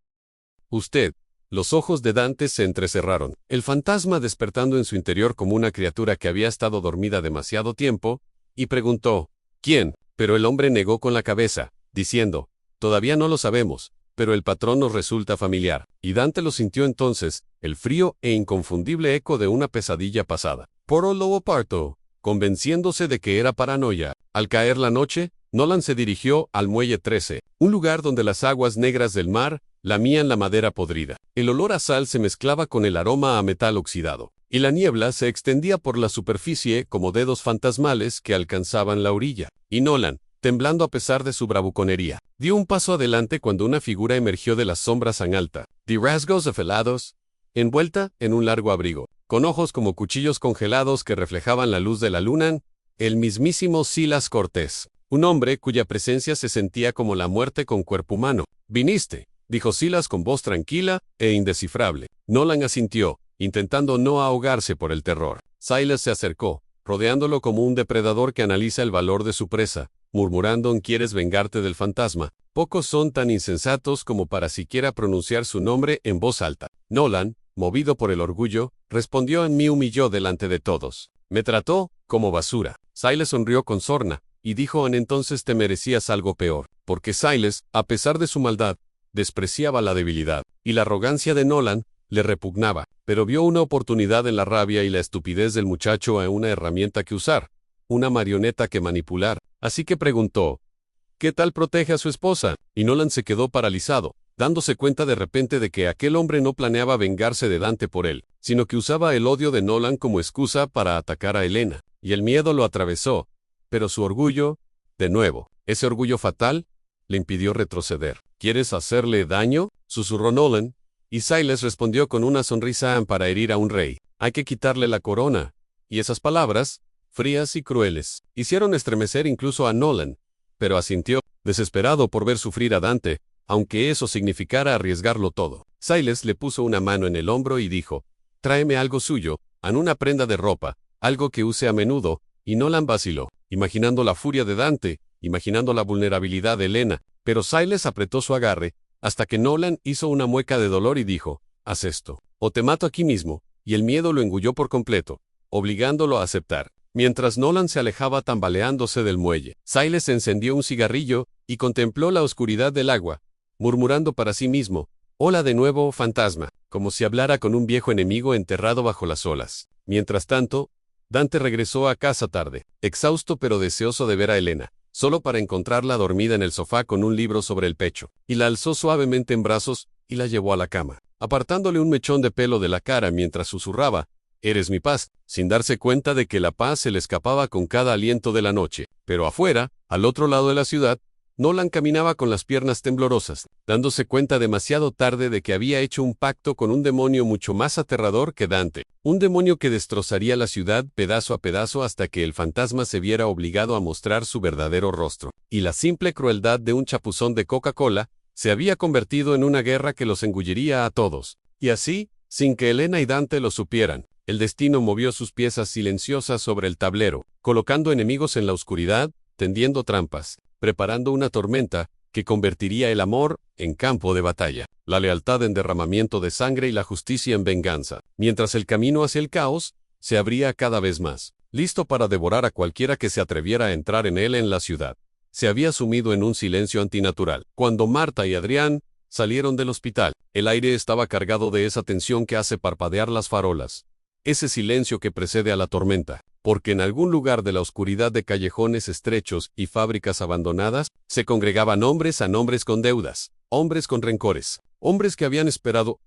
usted, Los ojos de Dante se entrecerraron. El fantasma, despertando en su interior como una criatura que había estado dormida demasiado tiempo, y preguntó, ¿quién? Pero el hombre negó con la cabeza, diciendo, todavía no lo sabemos, pero el patrón nos resulta familiar. Y Dante lo sintió entonces, el frío e inconfundible eco de una pesadilla pasada. Por lo parto, convenciéndose de que era paranoia. Al caer la noche, Nolan se dirigió al Muelle 13, un lugar donde las aguas negras del mar lamían la madera podrida. El olor a sal se mezclaba con el aroma a metal oxidado, y la niebla se extendía por la superficie como dedos fantasmales que alcanzaban la orilla. Y Nolan, temblando a pesar de su bravuconería, dio un paso adelante cuando una figura emergió de las sombras en alta, de rasgos afelados, envuelta en un largo abrigo, con ojos como cuchillos congelados que reflejaban la luz de la luna, el mismísimo Silas Cortés, un hombre cuya presencia se sentía como la muerte con cuerpo humano. «Viniste», dijo Silas con voz tranquila e indescifrable. Nolan asintió, intentando no ahogarse por el terror. Silas se acercó, rodeándolo como un depredador que analiza el valor de su presa, murmurando: «¿Quieres vengarte del fantasma?». Pocos son tan insensatos como para siquiera pronunciar su nombre en voz alta. Nolan, movido por el orgullo, respondió: «Me humilló delante de todos. Me trató como basura». Silas sonrió con sorna, y dijo: «Entonces te merecías algo peor», porque Silas, a pesar de su maldad, despreciaba la debilidad, y la arrogancia de Nolan le repugnaba, pero vio una oportunidad en la rabia y la estupidez del muchacho a una herramienta que usar, una marioneta que manipular, así que preguntó: «¿Qué tal protege a su esposa?». Y Nolan se quedó paralizado, dándose cuenta de repente de que aquel hombre no planeaba vengarse de Dante por él, sino que usaba el odio de Nolan como excusa para atacar a Elena, y el miedo lo atravesó, pero su orgullo, de nuevo, ese orgullo fatal, le impidió retroceder. «¿Quieres hacerle daño?», susurró Nolan, y Silas respondió con una sonrisa: «Para herir a un rey, hay que quitarle la corona». Y esas palabras, frías y crueles, hicieron estremecer incluso a Nolan, pero asintió, desesperado por ver sufrir a Dante, aunque eso significara arriesgarlo todo. Silas le puso una mano en el hombro y dijo: «Tráeme algo suyo, una prenda de ropa, algo que use a menudo», y Nolan vaciló, imaginando la furia de Dante, imaginando la vulnerabilidad de Elena, pero Silas apretó su agarre, hasta que Nolan hizo una mueca de dolor y dijo: «Haz esto, o te mato aquí mismo», y el miedo lo engulló por completo, obligándolo a aceptar. Mientras Nolan se alejaba tambaleándose del muelle, Silas encendió un cigarrillo y contempló la oscuridad del agua, murmurando para sí mismo: «Hola de nuevo, fantasma», como si hablara con un viejo enemigo enterrado bajo las olas. Mientras tanto, Dante regresó a casa tarde, exhausto pero deseoso de ver a Elena, solo para encontrarla dormida en el sofá con un libro sobre el pecho, y la alzó suavemente en brazos y la llevó a la cama, apartándole un mechón de pelo de la cara mientras susurraba: «Eres mi paz», sin darse cuenta de que la paz se le escapaba con cada aliento de la noche. Pero afuera, al otro lado de la ciudad, Nolan caminaba con las piernas temblorosas, dándose cuenta demasiado tarde de que había hecho un pacto con un demonio mucho más aterrador que Dante, un demonio que destrozaría la ciudad pedazo a pedazo hasta que el fantasma se viera obligado a mostrar su verdadero rostro. Y la simple crueldad de un chapuzón de Coca-Cola se había convertido en una guerra que los engulliría a todos. Y así, sin que Elena y Dante lo supieran, el destino movió sus piezas silenciosas sobre el tablero, colocando enemigos en la oscuridad, tendiendo trampas, preparando una tormenta que convertiría el amor en campo de batalla, la lealtad en derramamiento de sangre y la justicia en venganza, mientras el camino hacia el caos se abría cada vez más, listo para devorar a cualquiera que se atreviera a entrar en él. En la ciudad se había sumido en un silencio antinatural. Cuando Marta y Adrián salieron del hospital, el aire estaba cargado de esa tensión que hace parpadear las farolas, ese silencio que precede a la tormenta, porque en algún lugar de la oscuridad de callejones estrechos y fábricas abandonadas, se congregaban hombres con deudas, hombres con rencores, hombres que habían esperado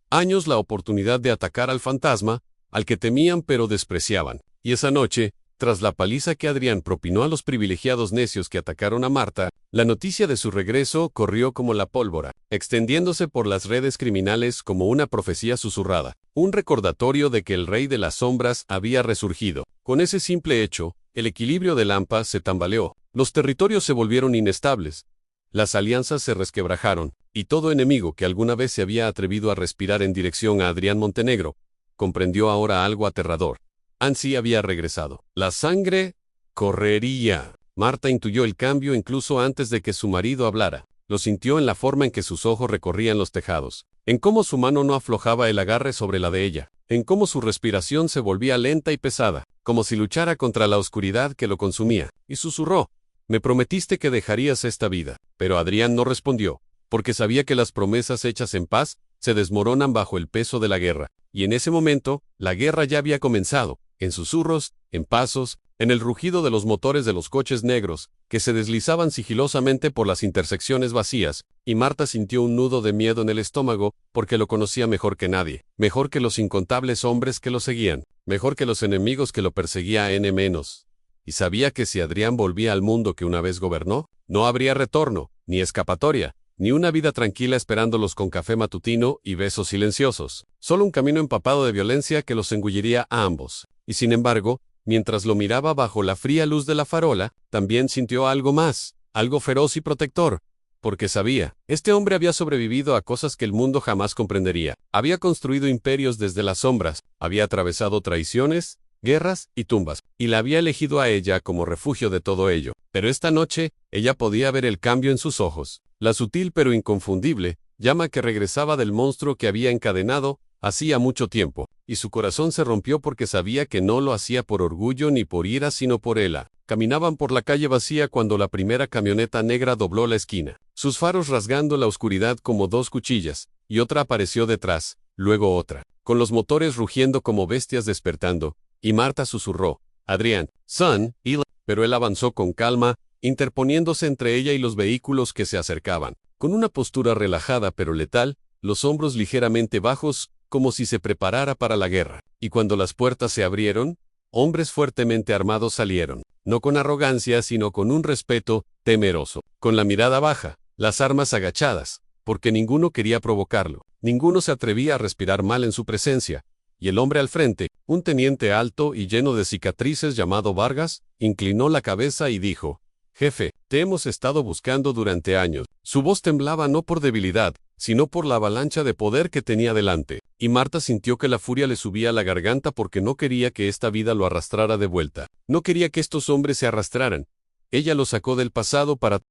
años la oportunidad de atacar al fantasma, al que temían pero despreciaban. Y esa noche, tras la paliza que Adrián propinó a los privilegiados necios que atacaron a Marta, la noticia de su regreso corrió como la pólvora, extendiéndose por las redes criminales como una profecía susurrada, un recordatorio de que el rey de las sombras había resurgido. Con ese simple hecho, el equilibrio de Lampa se tambaleó, los territorios se volvieron inestables, las alianzas se resquebrajaron, y todo enemigo que alguna vez se había atrevido a respirar en dirección a Adrián Montenegro, comprendió ahora algo aterrador. Ansi había regresado. La sangre correría. Marta intuyó el cambio incluso antes de que su marido hablara. Lo sintió en la forma en que sus ojos recorrían los tejados, en cómo su mano no aflojaba el agarre sobre la de ella, en cómo su respiración se volvía lenta y pesada, como si luchara contra la oscuridad que lo consumía, y susurró: «Me prometiste que dejarías esta vida». Pero Adrián no respondió, porque sabía que las promesas hechas en paz se desmoronan bajo el peso de la guerra, y en ese momento, la guerra ya había comenzado, en susurros, en pasos, en el rugido de los motores de los coches negros, que se deslizaban sigilosamente por las intersecciones vacías, y Marta sintió un nudo de miedo en el estómago, porque lo conocía mejor que nadie, mejor que los incontables hombres que lo seguían, mejor que los enemigos que lo perseguía N-. Y sabía que si Adrián volvía al mundo que una vez gobernó, no habría retorno, ni escapatoria, ni una vida tranquila esperándolos con café matutino y besos silenciosos, solo un camino empapado de violencia que los engulliría a ambos. Y sin embargo, mientras lo miraba bajo la fría luz de la farola, también sintió algo más, algo feroz y protector, porque sabía, este hombre había sobrevivido a cosas que el mundo jamás comprendería, había construido imperios desde las sombras, había atravesado traiciones, guerras y tumbas, y la había elegido a ella como refugio de todo ello. Pero esta noche, ella podía ver el cambio en sus ojos, la sutil pero inconfundible llama que regresaba del monstruo que había encadenado hacía mucho tiempo, y su corazón se rompió porque sabía que no lo hacía por orgullo ni por ira sino por ella. Caminaban por la calle vacía cuando la primera camioneta negra dobló la esquina, sus faros rasgando la oscuridad como dos cuchillas, y otra apareció detrás, luego otra, con los motores rugiendo como bestias despertando, y Marta susurró: «Adrián, son», pero él avanzó con calma, interponiéndose entre ella y los vehículos que se acercaban, con una postura relajada pero letal, los hombros ligeramente bajos, como si se preparara para la guerra. Y cuando las puertas se abrieron, hombres fuertemente armados salieron, no con arrogancia sino con un respeto temeroso, con la mirada baja, las armas agachadas, porque ninguno quería provocarlo, ninguno se atrevía a respirar mal en su presencia. Y el hombre al frente, un teniente alto y lleno de cicatrices llamado Vargas, inclinó la cabeza y dijo: «Jefe, te hemos estado buscando durante años». Su voz temblaba no por debilidad, sino por la avalancha de poder que tenía delante, y Marta sintió que la furia le subía a la garganta porque no quería que esta vida lo arrastrara de vuelta. No quería que estos hombres se arrastraran. Ella lo sacó del pasado para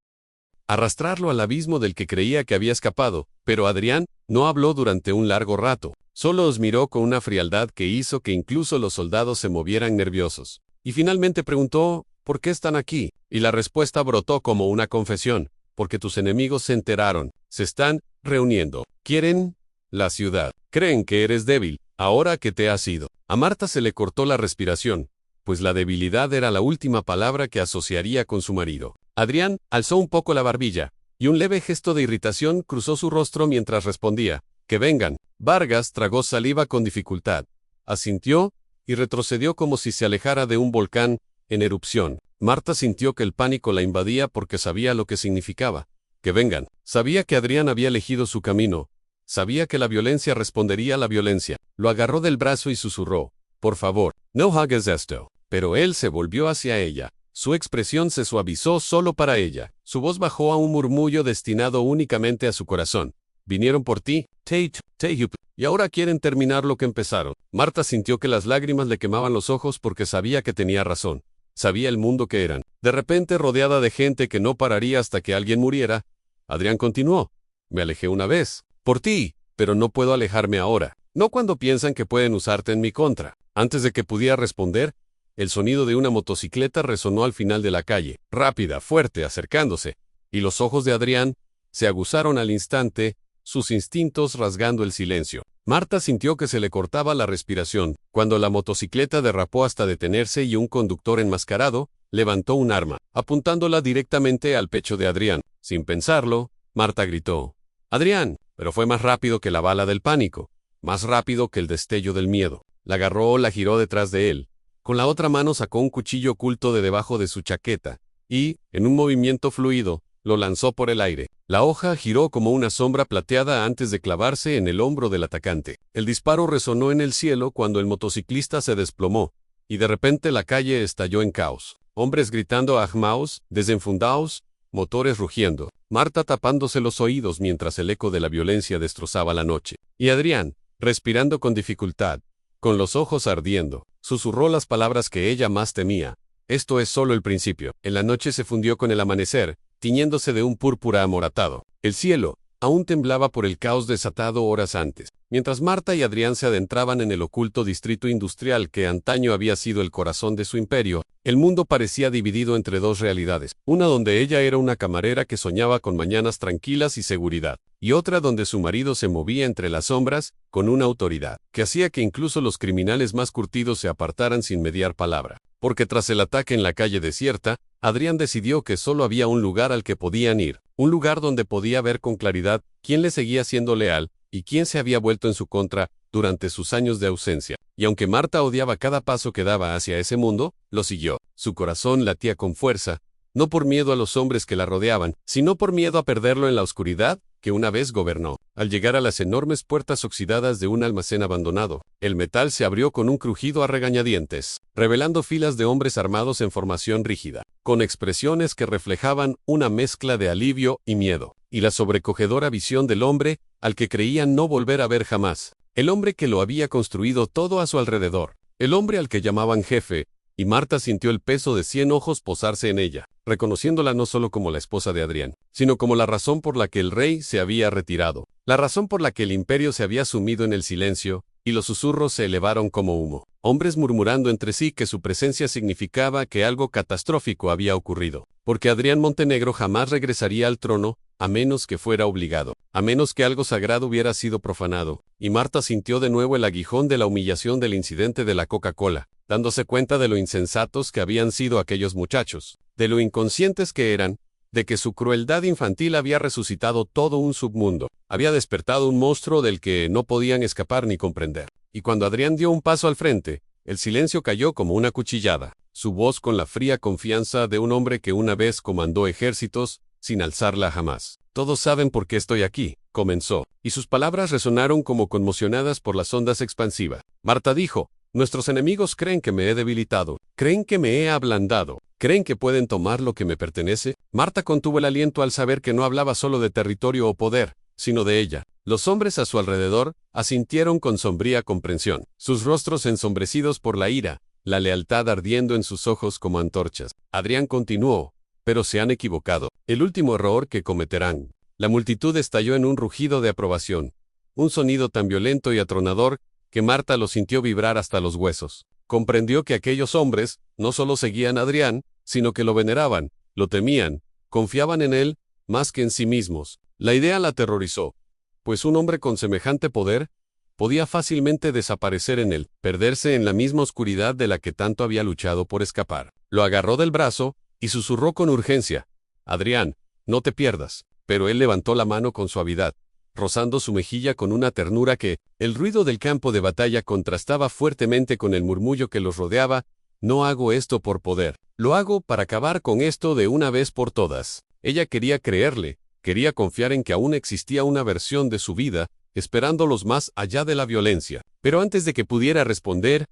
arrastrarlo al abismo del que creía que había escapado, pero Adrián no habló durante un largo rato. Solo os miró con una frialdad que hizo que incluso los soldados se movieran nerviosos. Y finalmente preguntó: «¿Por qué están aquí?». Y la respuesta brotó como una confesión: «Porque tus enemigos se enteraron, se están reuniendo, quieren la ciudad, creen que eres débil, ahora que te has ido». A Marta se le cortó la respiración, pues la debilidad era la última palabra que asociaría con su marido. Adrián alzó un poco la barbilla, y un leve gesto de irritación cruzó su rostro mientras respondía: «Que vengan». Vargas tragó saliva con dificultad, asintió, y retrocedió como si se alejara de un volcán en erupción. Marta sintió que el pánico la invadía porque sabía lo que significaba. Que vengan. Sabía que Adrián había elegido su camino. Sabía que la violencia respondería a la violencia. Lo agarró del brazo y susurró: «Por favor, no hagas esto». Pero él se volvió hacia ella. Su expresión se suavizó solo para ella. Su voz bajó a un murmullo destinado únicamente a su corazón: «Vinieron por ti, Tehup, y ahora quieren terminar lo que empezaron». Marta sintió que las lágrimas le quemaban los ojos porque sabía que tenía razón. Sabía el mundo que eran. De repente, rodeada de gente que no pararía hasta que alguien muriera, Adrián continuó: «Me alejé una vez, por ti, pero no puedo alejarme ahora. No cuando piensan que pueden usarte en mi contra». Antes de que pudiera responder, el sonido de una motocicleta resonó al final de la calle, rápida, fuerte, acercándose, y los ojos de Adrián se aguzaron al instante, sus instintos rasgando el silencio. Marta sintió que se le cortaba la respiración, cuando la motocicleta derrapó hasta detenerse y un conductor enmascarado levantó un arma, apuntándola directamente al pecho de Adrián. Sin pensarlo, Marta gritó: «¡Adrián!». Pero fue más rápido que la bala del pánico, más rápido que el destello del miedo. La agarró, la giró detrás de él. Con la otra mano sacó un cuchillo oculto de debajo de su chaqueta, y, en un movimiento fluido, lo lanzó por el aire. La hoja giró como una sombra plateada antes de clavarse en el hombro del atacante. El disparo resonó en el cielo cuando el motociclista se desplomó, y de repente la calle estalló en caos. Hombres gritando "Ahmaos", desenfundaos, motores rugiendo. Marta tapándose los oídos mientras el eco de la violencia destrozaba la noche. Y Adrián, respirando con dificultad, con los ojos ardiendo, susurró las palabras que ella más temía: «Esto es solo el principio». En la noche se fundió con el amanecer, tiñéndose de un púrpura amoratado. El cielo, aún temblaba por el caos desatado horas antes. Mientras Marta y Adrián se adentraban en el oculto distrito industrial que antaño había sido el corazón de su imperio, el mundo parecía dividido entre dos realidades, una donde ella era una camarera que soñaba con mañanas tranquilas y seguridad, y otra donde su marido se movía entre las sombras, con una autoridad, que hacía que incluso los criminales más curtidos se apartaran sin mediar palabra. Porque tras el ataque en la calle desierta, Adrián decidió que solo había un lugar al que podían ir, un lugar donde podía ver con claridad quién le seguía siendo leal, y quién se había vuelto en su contra durante sus años de ausencia. Y aunque Marta odiaba cada paso que daba hacia ese mundo, lo siguió. Su corazón latía con fuerza, no por miedo a los hombres que la rodeaban, sino por miedo a perderlo en la oscuridad que una vez gobernó. Al llegar a las enormes puertas oxidadas de un almacén abandonado, el metal se abrió con un crujido a regañadientes, revelando filas de hombres armados en formación rígida, con expresiones que reflejaban una mezcla de alivio y miedo, y la sobrecogedora visión del hombre al que creían no volver a ver jamás, el hombre que lo había construido todo a su alrededor, el hombre al que llamaban jefe, y Marta sintió el peso de 100 ojos posarse en ella, reconociéndola no solo como la esposa de Adrián, sino como la razón por la que el rey se había retirado, la razón por la que el imperio se había sumido en el silencio, y los susurros se elevaron como humo, hombres murmurando entre sí que su presencia significaba que algo catastrófico había ocurrido, porque Adrián Montenegro jamás regresaría al trono, a menos que fuera obligado, a menos que algo sagrado hubiera sido profanado, y Marta sintió de nuevo el aguijón de la humillación del incidente de la Coca-Cola, dándose cuenta de lo insensatos que habían sido aquellos muchachos, de lo inconscientes que eran, de que su crueldad infantil había resucitado todo un submundo, había despertado un monstruo del que no podían escapar ni comprender. Y cuando Adrián dio un paso al frente, el silencio cayó como una cuchillada, su voz con la fría confianza de un hombre que una vez comandó ejércitos, sin alzarla jamás. Todos saben por qué estoy aquí, comenzó, y sus palabras resonaron como conmocionadas por las ondas expansivas. Marta dijo, nuestros enemigos creen que me he debilitado, creen que me he ablandado, creen que pueden tomar lo que me pertenece. Marta contuvo el aliento al saber que no hablaba solo de territorio o poder, sino de ella. Los hombres a su alrededor asintieron con sombría comprensión, sus rostros ensombrecidos por la ira, la lealtad ardiendo en sus ojos como antorchas. Adrián continuó, pero se han equivocado. El último error que cometerán. La multitud estalló en un rugido de aprobación, un sonido tan violento y atronador que Marta lo sintió vibrar hasta los huesos. Comprendió que aquellos hombres no solo seguían a Adrián, sino que lo veneraban, lo temían, confiaban en él, más que en sí mismos. La idea la aterrorizó, pues un hombre con semejante poder podía fácilmente desaparecer en él, perderse en la misma oscuridad de la que tanto había luchado por escapar. Lo agarró del brazo y susurró con urgencia, Adrián, no te pierdas. Pero él levantó la mano con suavidad, rozando su mejilla con una ternura que, el ruido del campo de batalla contrastaba fuertemente con el murmullo que los rodeaba. No hago esto por poder, lo hago para acabar con esto de una vez por todas. Ella quería creerle, quería confiar en que aún existía una versión de su vida, esperándolos más allá de la violencia. Pero antes de que pudiera responder,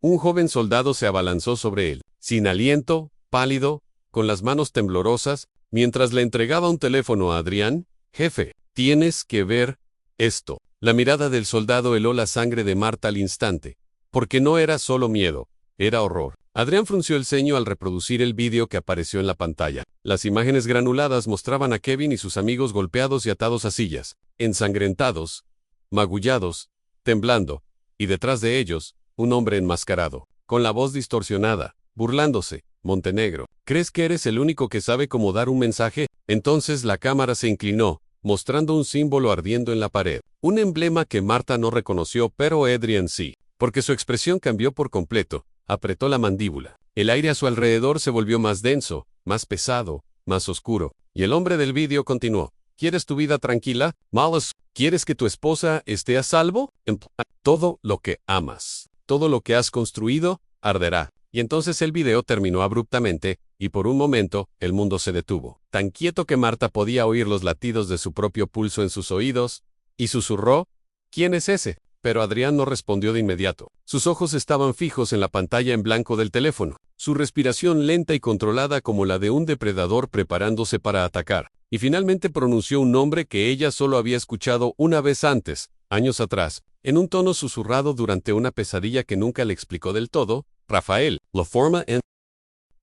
un joven soldado se abalanzó sobre él, sin aliento, pálido, con las manos temblorosas, mientras le entregaba un teléfono a Adrián. Jefe, tienes que ver esto. La mirada del soldado heló la sangre de Marta al instante, porque no era solo miedo, era horror. Adrián frunció el ceño al reproducir el vídeo que apareció en la pantalla. Las imágenes granuladas mostraban a Kevin y sus amigos golpeados y atados a sillas, ensangrentados, magullados, temblando, y detrás de ellos, un hombre enmascarado, con la voz distorsionada, burlándose. Montenegro, ¿crees que eres el único que sabe cómo dar un mensaje? Entonces la cámara se inclinó, mostrando un símbolo ardiendo en la pared, un emblema que Marta no reconoció, pero Adrián sí, porque su expresión cambió por completo. Apretó la mandíbula. El aire a su alrededor se volvió más denso, más pesado, más oscuro, y el hombre del vídeo continuó. ¿Quieres tu vida tranquila? Malas. ¿Quieres que tu esposa esté a salvo? Todo lo que amas, todo lo que has construido, arderá. Y entonces el video terminó abruptamente, y por un momento, el mundo se detuvo, tan quieto que Marta podía oír los latidos de su propio pulso en sus oídos, y susurró, ¿quién es ese? Pero Adrián no respondió de inmediato. Sus ojos estaban fijos en la pantalla en blanco del teléfono, su respiración lenta y controlada como la de un depredador preparándose para atacar, y finalmente pronunció un nombre que ella solo había escuchado una vez antes, años atrás, en un tono susurrado durante una pesadilla que nunca le explicó del todo, Rafael. La forma en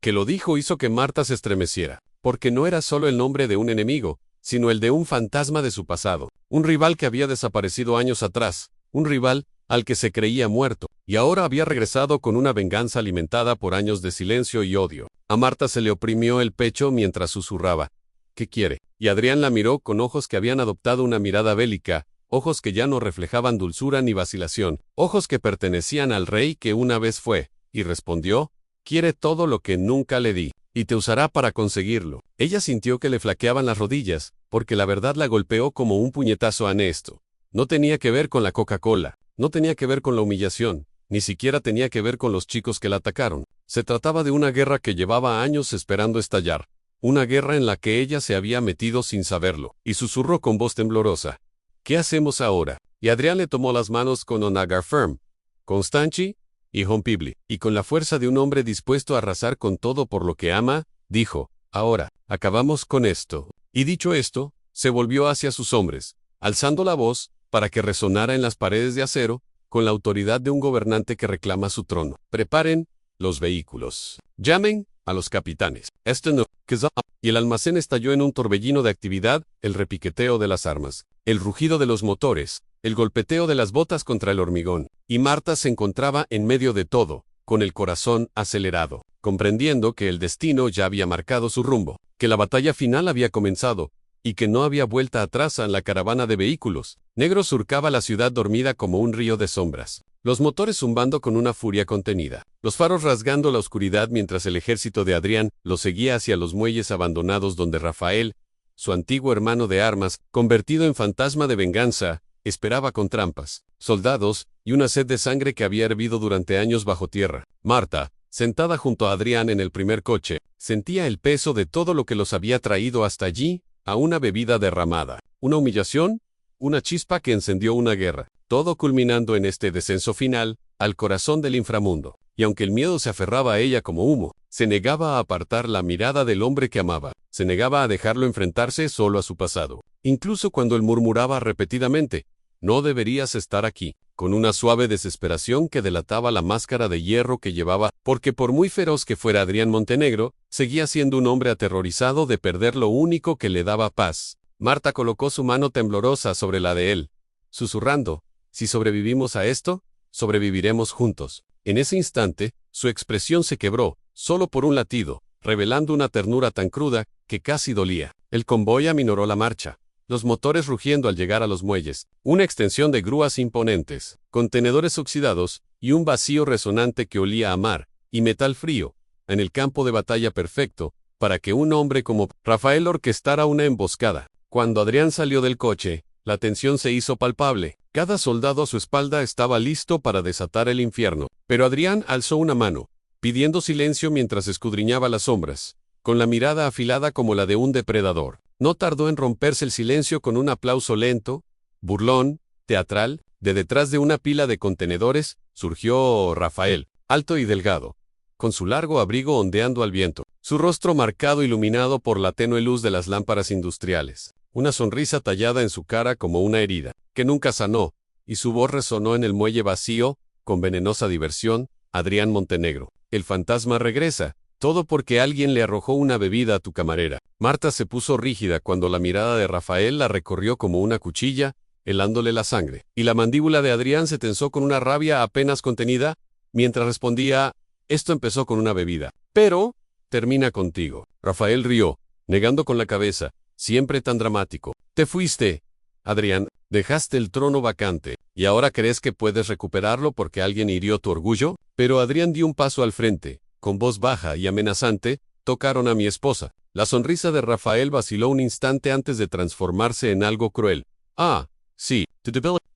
que lo dijo hizo que Marta se estremeciera, porque no era solo el nombre de un enemigo, sino el de un fantasma de su pasado, un rival que había desaparecido años atrás, un rival al que se creía muerto, y ahora había regresado con una venganza alimentada por años de silencio y odio. A Marta se le oprimió el pecho mientras susurraba: ¿qué quiere? Y Adrián la miró con ojos que habían adoptado una mirada bélica, ojos que ya no reflejaban dulzura ni vacilación, ojos que pertenecían al rey que una vez fue, y respondió: quiere todo lo que nunca le di, y te usará para conseguirlo. Ella sintió que le flaqueaban las rodillas, porque la verdad la golpeó como un puñetazo honesto. No tenía que ver con la Coca-Cola, no tenía que ver con la humillación, ni siquiera tenía que ver con los chicos que la atacaron. Se trataba de una guerra que llevaba años esperando estallar, una guerra en la que ella se había metido sin saberlo, y susurró con voz temblorosa: ¿qué hacemos ahora? Y Adrián le tomó las manos con un agar firme, constanchi y rompible, y con la fuerza de un hombre dispuesto a arrasar con todo por lo que ama, dijo: ahora, acabamos con esto. Y dicho esto, se volvió hacia sus hombres, alzando la voz, para que resonara en las paredes de acero, con la autoridad de un gobernante que reclama su trono. Preparen los vehículos. Llamen a los capitanes. Y el almacén estalló en un torbellino de actividad, el repiqueteo de las armas, el rugido de los motores, el golpeteo de las botas contra el hormigón. Y Marta se encontraba en medio de todo, con el corazón acelerado, comprendiendo que el destino ya había marcado su rumbo, que la batalla final había comenzado, y que no había vuelta atrás en la caravana de vehículos. Negro surcaba la ciudad dormida como un río de sombras, los motores zumbando con una furia contenida, los faros rasgando la oscuridad mientras el ejército de Adrián lo seguía hacia los muelles abandonados donde Rafael, su antiguo hermano de armas, convertido en fantasma de venganza, esperaba con trampas, soldados y una sed de sangre que había hervido durante años bajo tierra. Marta, sentada junto a Adrián en el primer coche, sentía el peso de todo lo que los había traído hasta allí, a una bebida derramada, una humillación, una chispa que encendió una guerra, todo culminando en este descenso final, al corazón del inframundo. Y aunque el miedo se aferraba a ella como humo, se negaba a apartar la mirada del hombre que amaba, se negaba a dejarlo enfrentarse solo a su pasado. Incluso cuando él murmuraba repetidamente: no deberías estar aquí, con una suave desesperación que delataba la máscara de hierro que llevaba, porque por muy feroz que fuera Adrián Montenegro, seguía siendo un hombre aterrorizado de perder lo único que le daba paz. Marta colocó su mano temblorosa sobre la de él, susurrando: si sobrevivimos a esto, sobreviviremos juntos. En ese instante, su expresión se quebró, solo por un latido, revelando una ternura tan cruda, que casi dolía. El convoy aminoró la marcha, los motores rugiendo al llegar a los muelles, una extensión de grúas imponentes, contenedores oxidados, y un vacío resonante que olía a mar y metal frío, en el campo de batalla perfecto, para que un hombre como Rafael orquestara una emboscada. Cuando Adrián salió del coche, la tensión se hizo palpable. Cada soldado a su espalda estaba listo para desatar el infierno. Pero Adrián alzó una mano, pidiendo silencio mientras escudriñaba las sombras, con la mirada afilada como la de un depredador. No tardó en romperse el silencio con un aplauso lento, burlón, teatral. De detrás de una pila de contenedores, surgió Rafael, alto y delgado, con su largo abrigo ondeando al viento, su rostro marcado iluminado por la tenue luz de las lámparas industriales, una sonrisa tallada en su cara como una herida, que nunca sanó, y su voz resonó en el muelle vacío, con venenosa diversión: Adrián Montenegro, el fantasma regresa, todo porque alguien le arrojó una bebida a tu camarera. Marta se puso rígida cuando la mirada de Rafael la recorrió como una cuchilla, helándole la sangre, y la mandíbula de Adrián se tensó con una rabia apenas contenida, mientras respondía: esto empezó con una bebida, pero termina contigo. Rafael rió, negando con la cabeza: siempre tan dramático. Te fuiste, Adrián, dejaste el trono vacante, ¿y ahora crees que puedes recuperarlo porque alguien hirió tu orgullo? Pero Adrián dio un paso al frente, con voz baja y amenazante: tocaron a mi esposa. La sonrisa de Rafael vaciló un instante antes de transformarse en algo cruel. Ah, sí,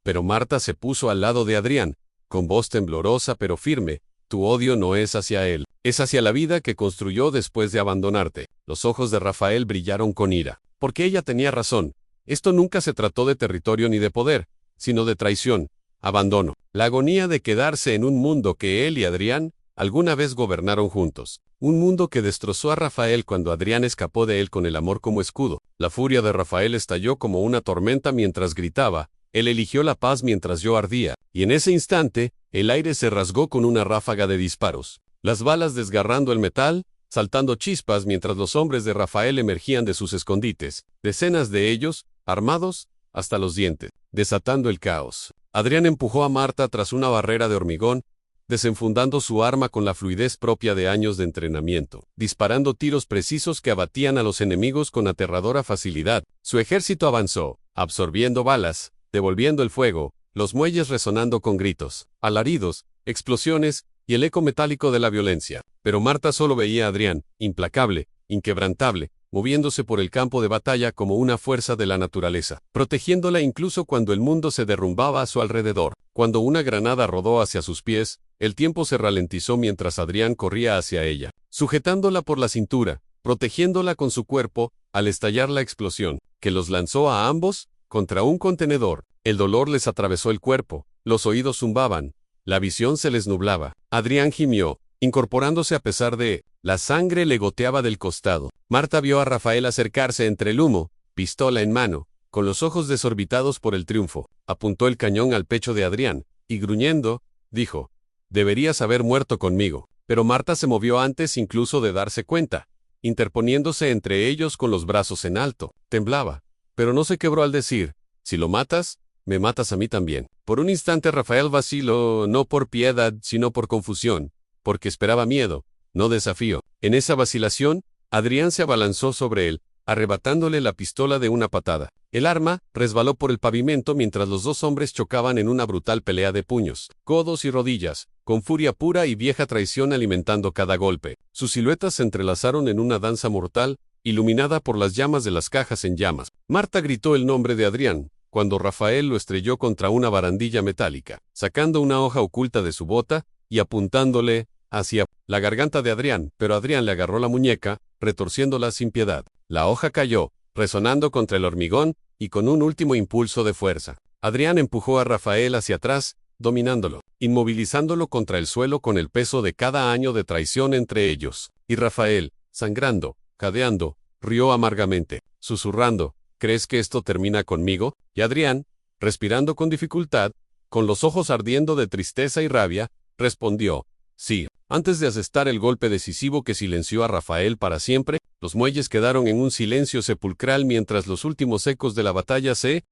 pero Marta se puso al lado de Adrián, con voz temblorosa pero firme: tu odio no es hacia él, es hacia la vida que construyó después de abandonarte. Los ojos de Rafael brillaron con ira, porque ella tenía razón. Esto nunca se trató de territorio ni de poder, sino de traición, abandono, la agonía de quedarse en un mundo que él y Adrián alguna vez gobernaron juntos. Un mundo que destrozó a Rafael cuando Adrián escapó de él con el amor como escudo. La furia de Rafael estalló como una tormenta mientras gritaba: él eligió la paz mientras yo ardía, y en ese instante, el aire se rasgó con una ráfaga de disparos. Las balas desgarrando el metal, saltando chispas mientras los hombres de Rafael emergían de sus escondites, decenas de ellos, armados hasta los dientes, desatando el caos. Adrián empujó a Marta tras una barrera de hormigón, desenfundando su arma con la fluidez propia de años de entrenamiento, disparando tiros precisos que abatían a los enemigos con aterradora facilidad. Su ejército avanzó, absorbiendo balas, devolviendo el fuego, los muelles resonando con gritos, alaridos, explosiones y el eco metálico de la violencia. Pero Marta solo veía a Adrián, implacable, inquebrantable, moviéndose por el campo de batalla como una fuerza de la naturaleza, protegiéndola incluso cuando el mundo se derrumbaba a su alrededor. Cuando una granada rodó hacia sus pies, el tiempo se ralentizó mientras Adrián corría hacia ella, sujetándola por la cintura, protegiéndola con su cuerpo, al estallar la explosión, que los lanzó a ambos contra un contenedor. El dolor les atravesó el cuerpo, los oídos zumbaban, la visión se les nublaba. Adrián gimió, incorporándose a pesar de, la sangre le goteaba del costado. Marta vio a Rafael acercarse entre el humo, pistola en mano, con los ojos desorbitados por el triunfo. Apuntó el cañón al pecho de Adrián, y gruñendo, dijo, «Deberías haber muerto conmigo». Pero Marta se movió antes incluso de darse cuenta, interponiéndose entre ellos con los brazos en alto. Temblaba, pero no se quebró al decir, «Si lo matas, me matas a mí también». Por un instante Rafael vaciló, no por piedad, sino por confusión, porque esperaba miedo, no desafío. En esa vacilación, Adrián se abalanzó sobre él, arrebatándole la pistola de una patada. El arma resbaló por el pavimento mientras los dos hombres chocaban en una brutal pelea de puños, codos y rodillas, con furia pura y vieja traición alimentando cada golpe. Sus siluetas se entrelazaron en una danza mortal, iluminada por las llamas de las cajas en llamas. Marta gritó el nombre de Adrián, cuando Rafael lo estrelló contra una barandilla metálica, sacando una hoja oculta de su bota y apuntándole hacia la garganta de Adrián, pero Adrián le agarró la muñeca, retorciéndola sin piedad. La hoja cayó, resonando contra el hormigón, y con un último impulso de fuerza, Adrián empujó a Rafael hacia atrás, dominándolo, inmovilizándolo contra el suelo con el peso de cada año de traición entre ellos. Y Rafael, sangrando, jadeando, rió amargamente, susurrando, «¿Crees que esto termina conmigo?» Y Adrián, respirando con dificultad, con los ojos ardiendo de tristeza y rabia, respondió, «Sí». Antes de asestar el golpe decisivo que silenció a Rafael para siempre, los muelles quedaron en un silencio sepulcral mientras los últimos ecos de la batalla se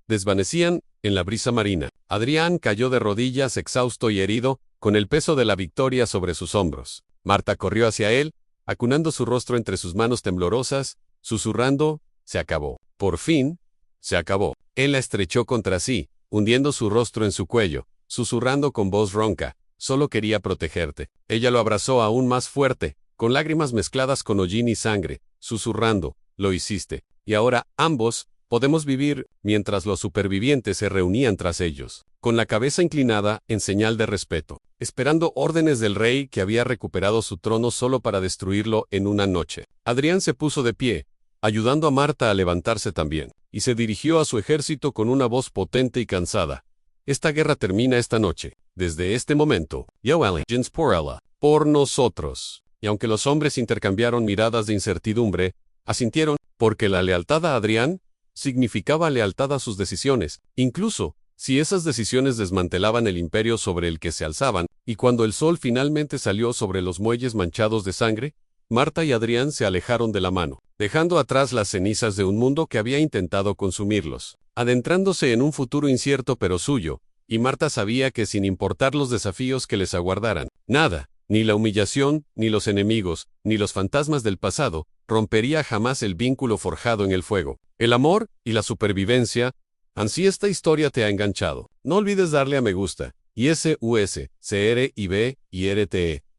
desvanecían en la brisa marina. Adrián cayó de rodillas exhausto y herido, con el peso de la victoria sobre sus hombros. Marta corrió hacia él, acunando su rostro entre sus manos temblorosas, susurrando, «Se acabó». Por fin, se acabó. Él la estrechó contra sí, hundiendo su rostro en su cuello, susurrando con voz ronca, «Solo quería protegerte». Ella lo abrazó aún más fuerte, con lágrimas mezcladas con hollín y sangre, susurrando, «Lo hiciste». Y ahora, ambos, podemos vivir, mientras los supervivientes se reunían tras ellos, con la cabeza inclinada, en señal de respeto, esperando órdenes del rey que había recuperado su trono solo para destruirlo en una noche. Adrián se puso de pie, ayudando a Marta a levantarse también, y se dirigió a su ejército con una voz potente y cansada. «Esta guerra termina esta noche. Desde este momento, yo allegiance por ella, por nosotros». Y aunque los hombres intercambiaron miradas de incertidumbre, asintieron, porque la lealtad a Adrián significaba lealtad a sus decisiones, incluso si esas decisiones desmantelaban el imperio sobre el que se alzaban. Y cuando el sol finalmente salió sobre los muelles manchados de sangre, Marta y Adrián se alejaron de la mano, dejando atrás las cenizas de un mundo que había intentado consumirlos, adentrándose en un futuro incierto pero suyo, y Marta sabía que sin importar los desafíos que les aguardaran, nada, ni la humillación, ni los enemigos, ni los fantasmas del pasado, rompería jamás el vínculo forjado en el fuego. El amor y la supervivencia. Ansí esta historia te ha enganchado. No olvides darle a me gusta, y suscribirte.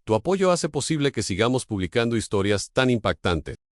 Tu apoyo hace posible que sigamos publicando historias tan impactantes.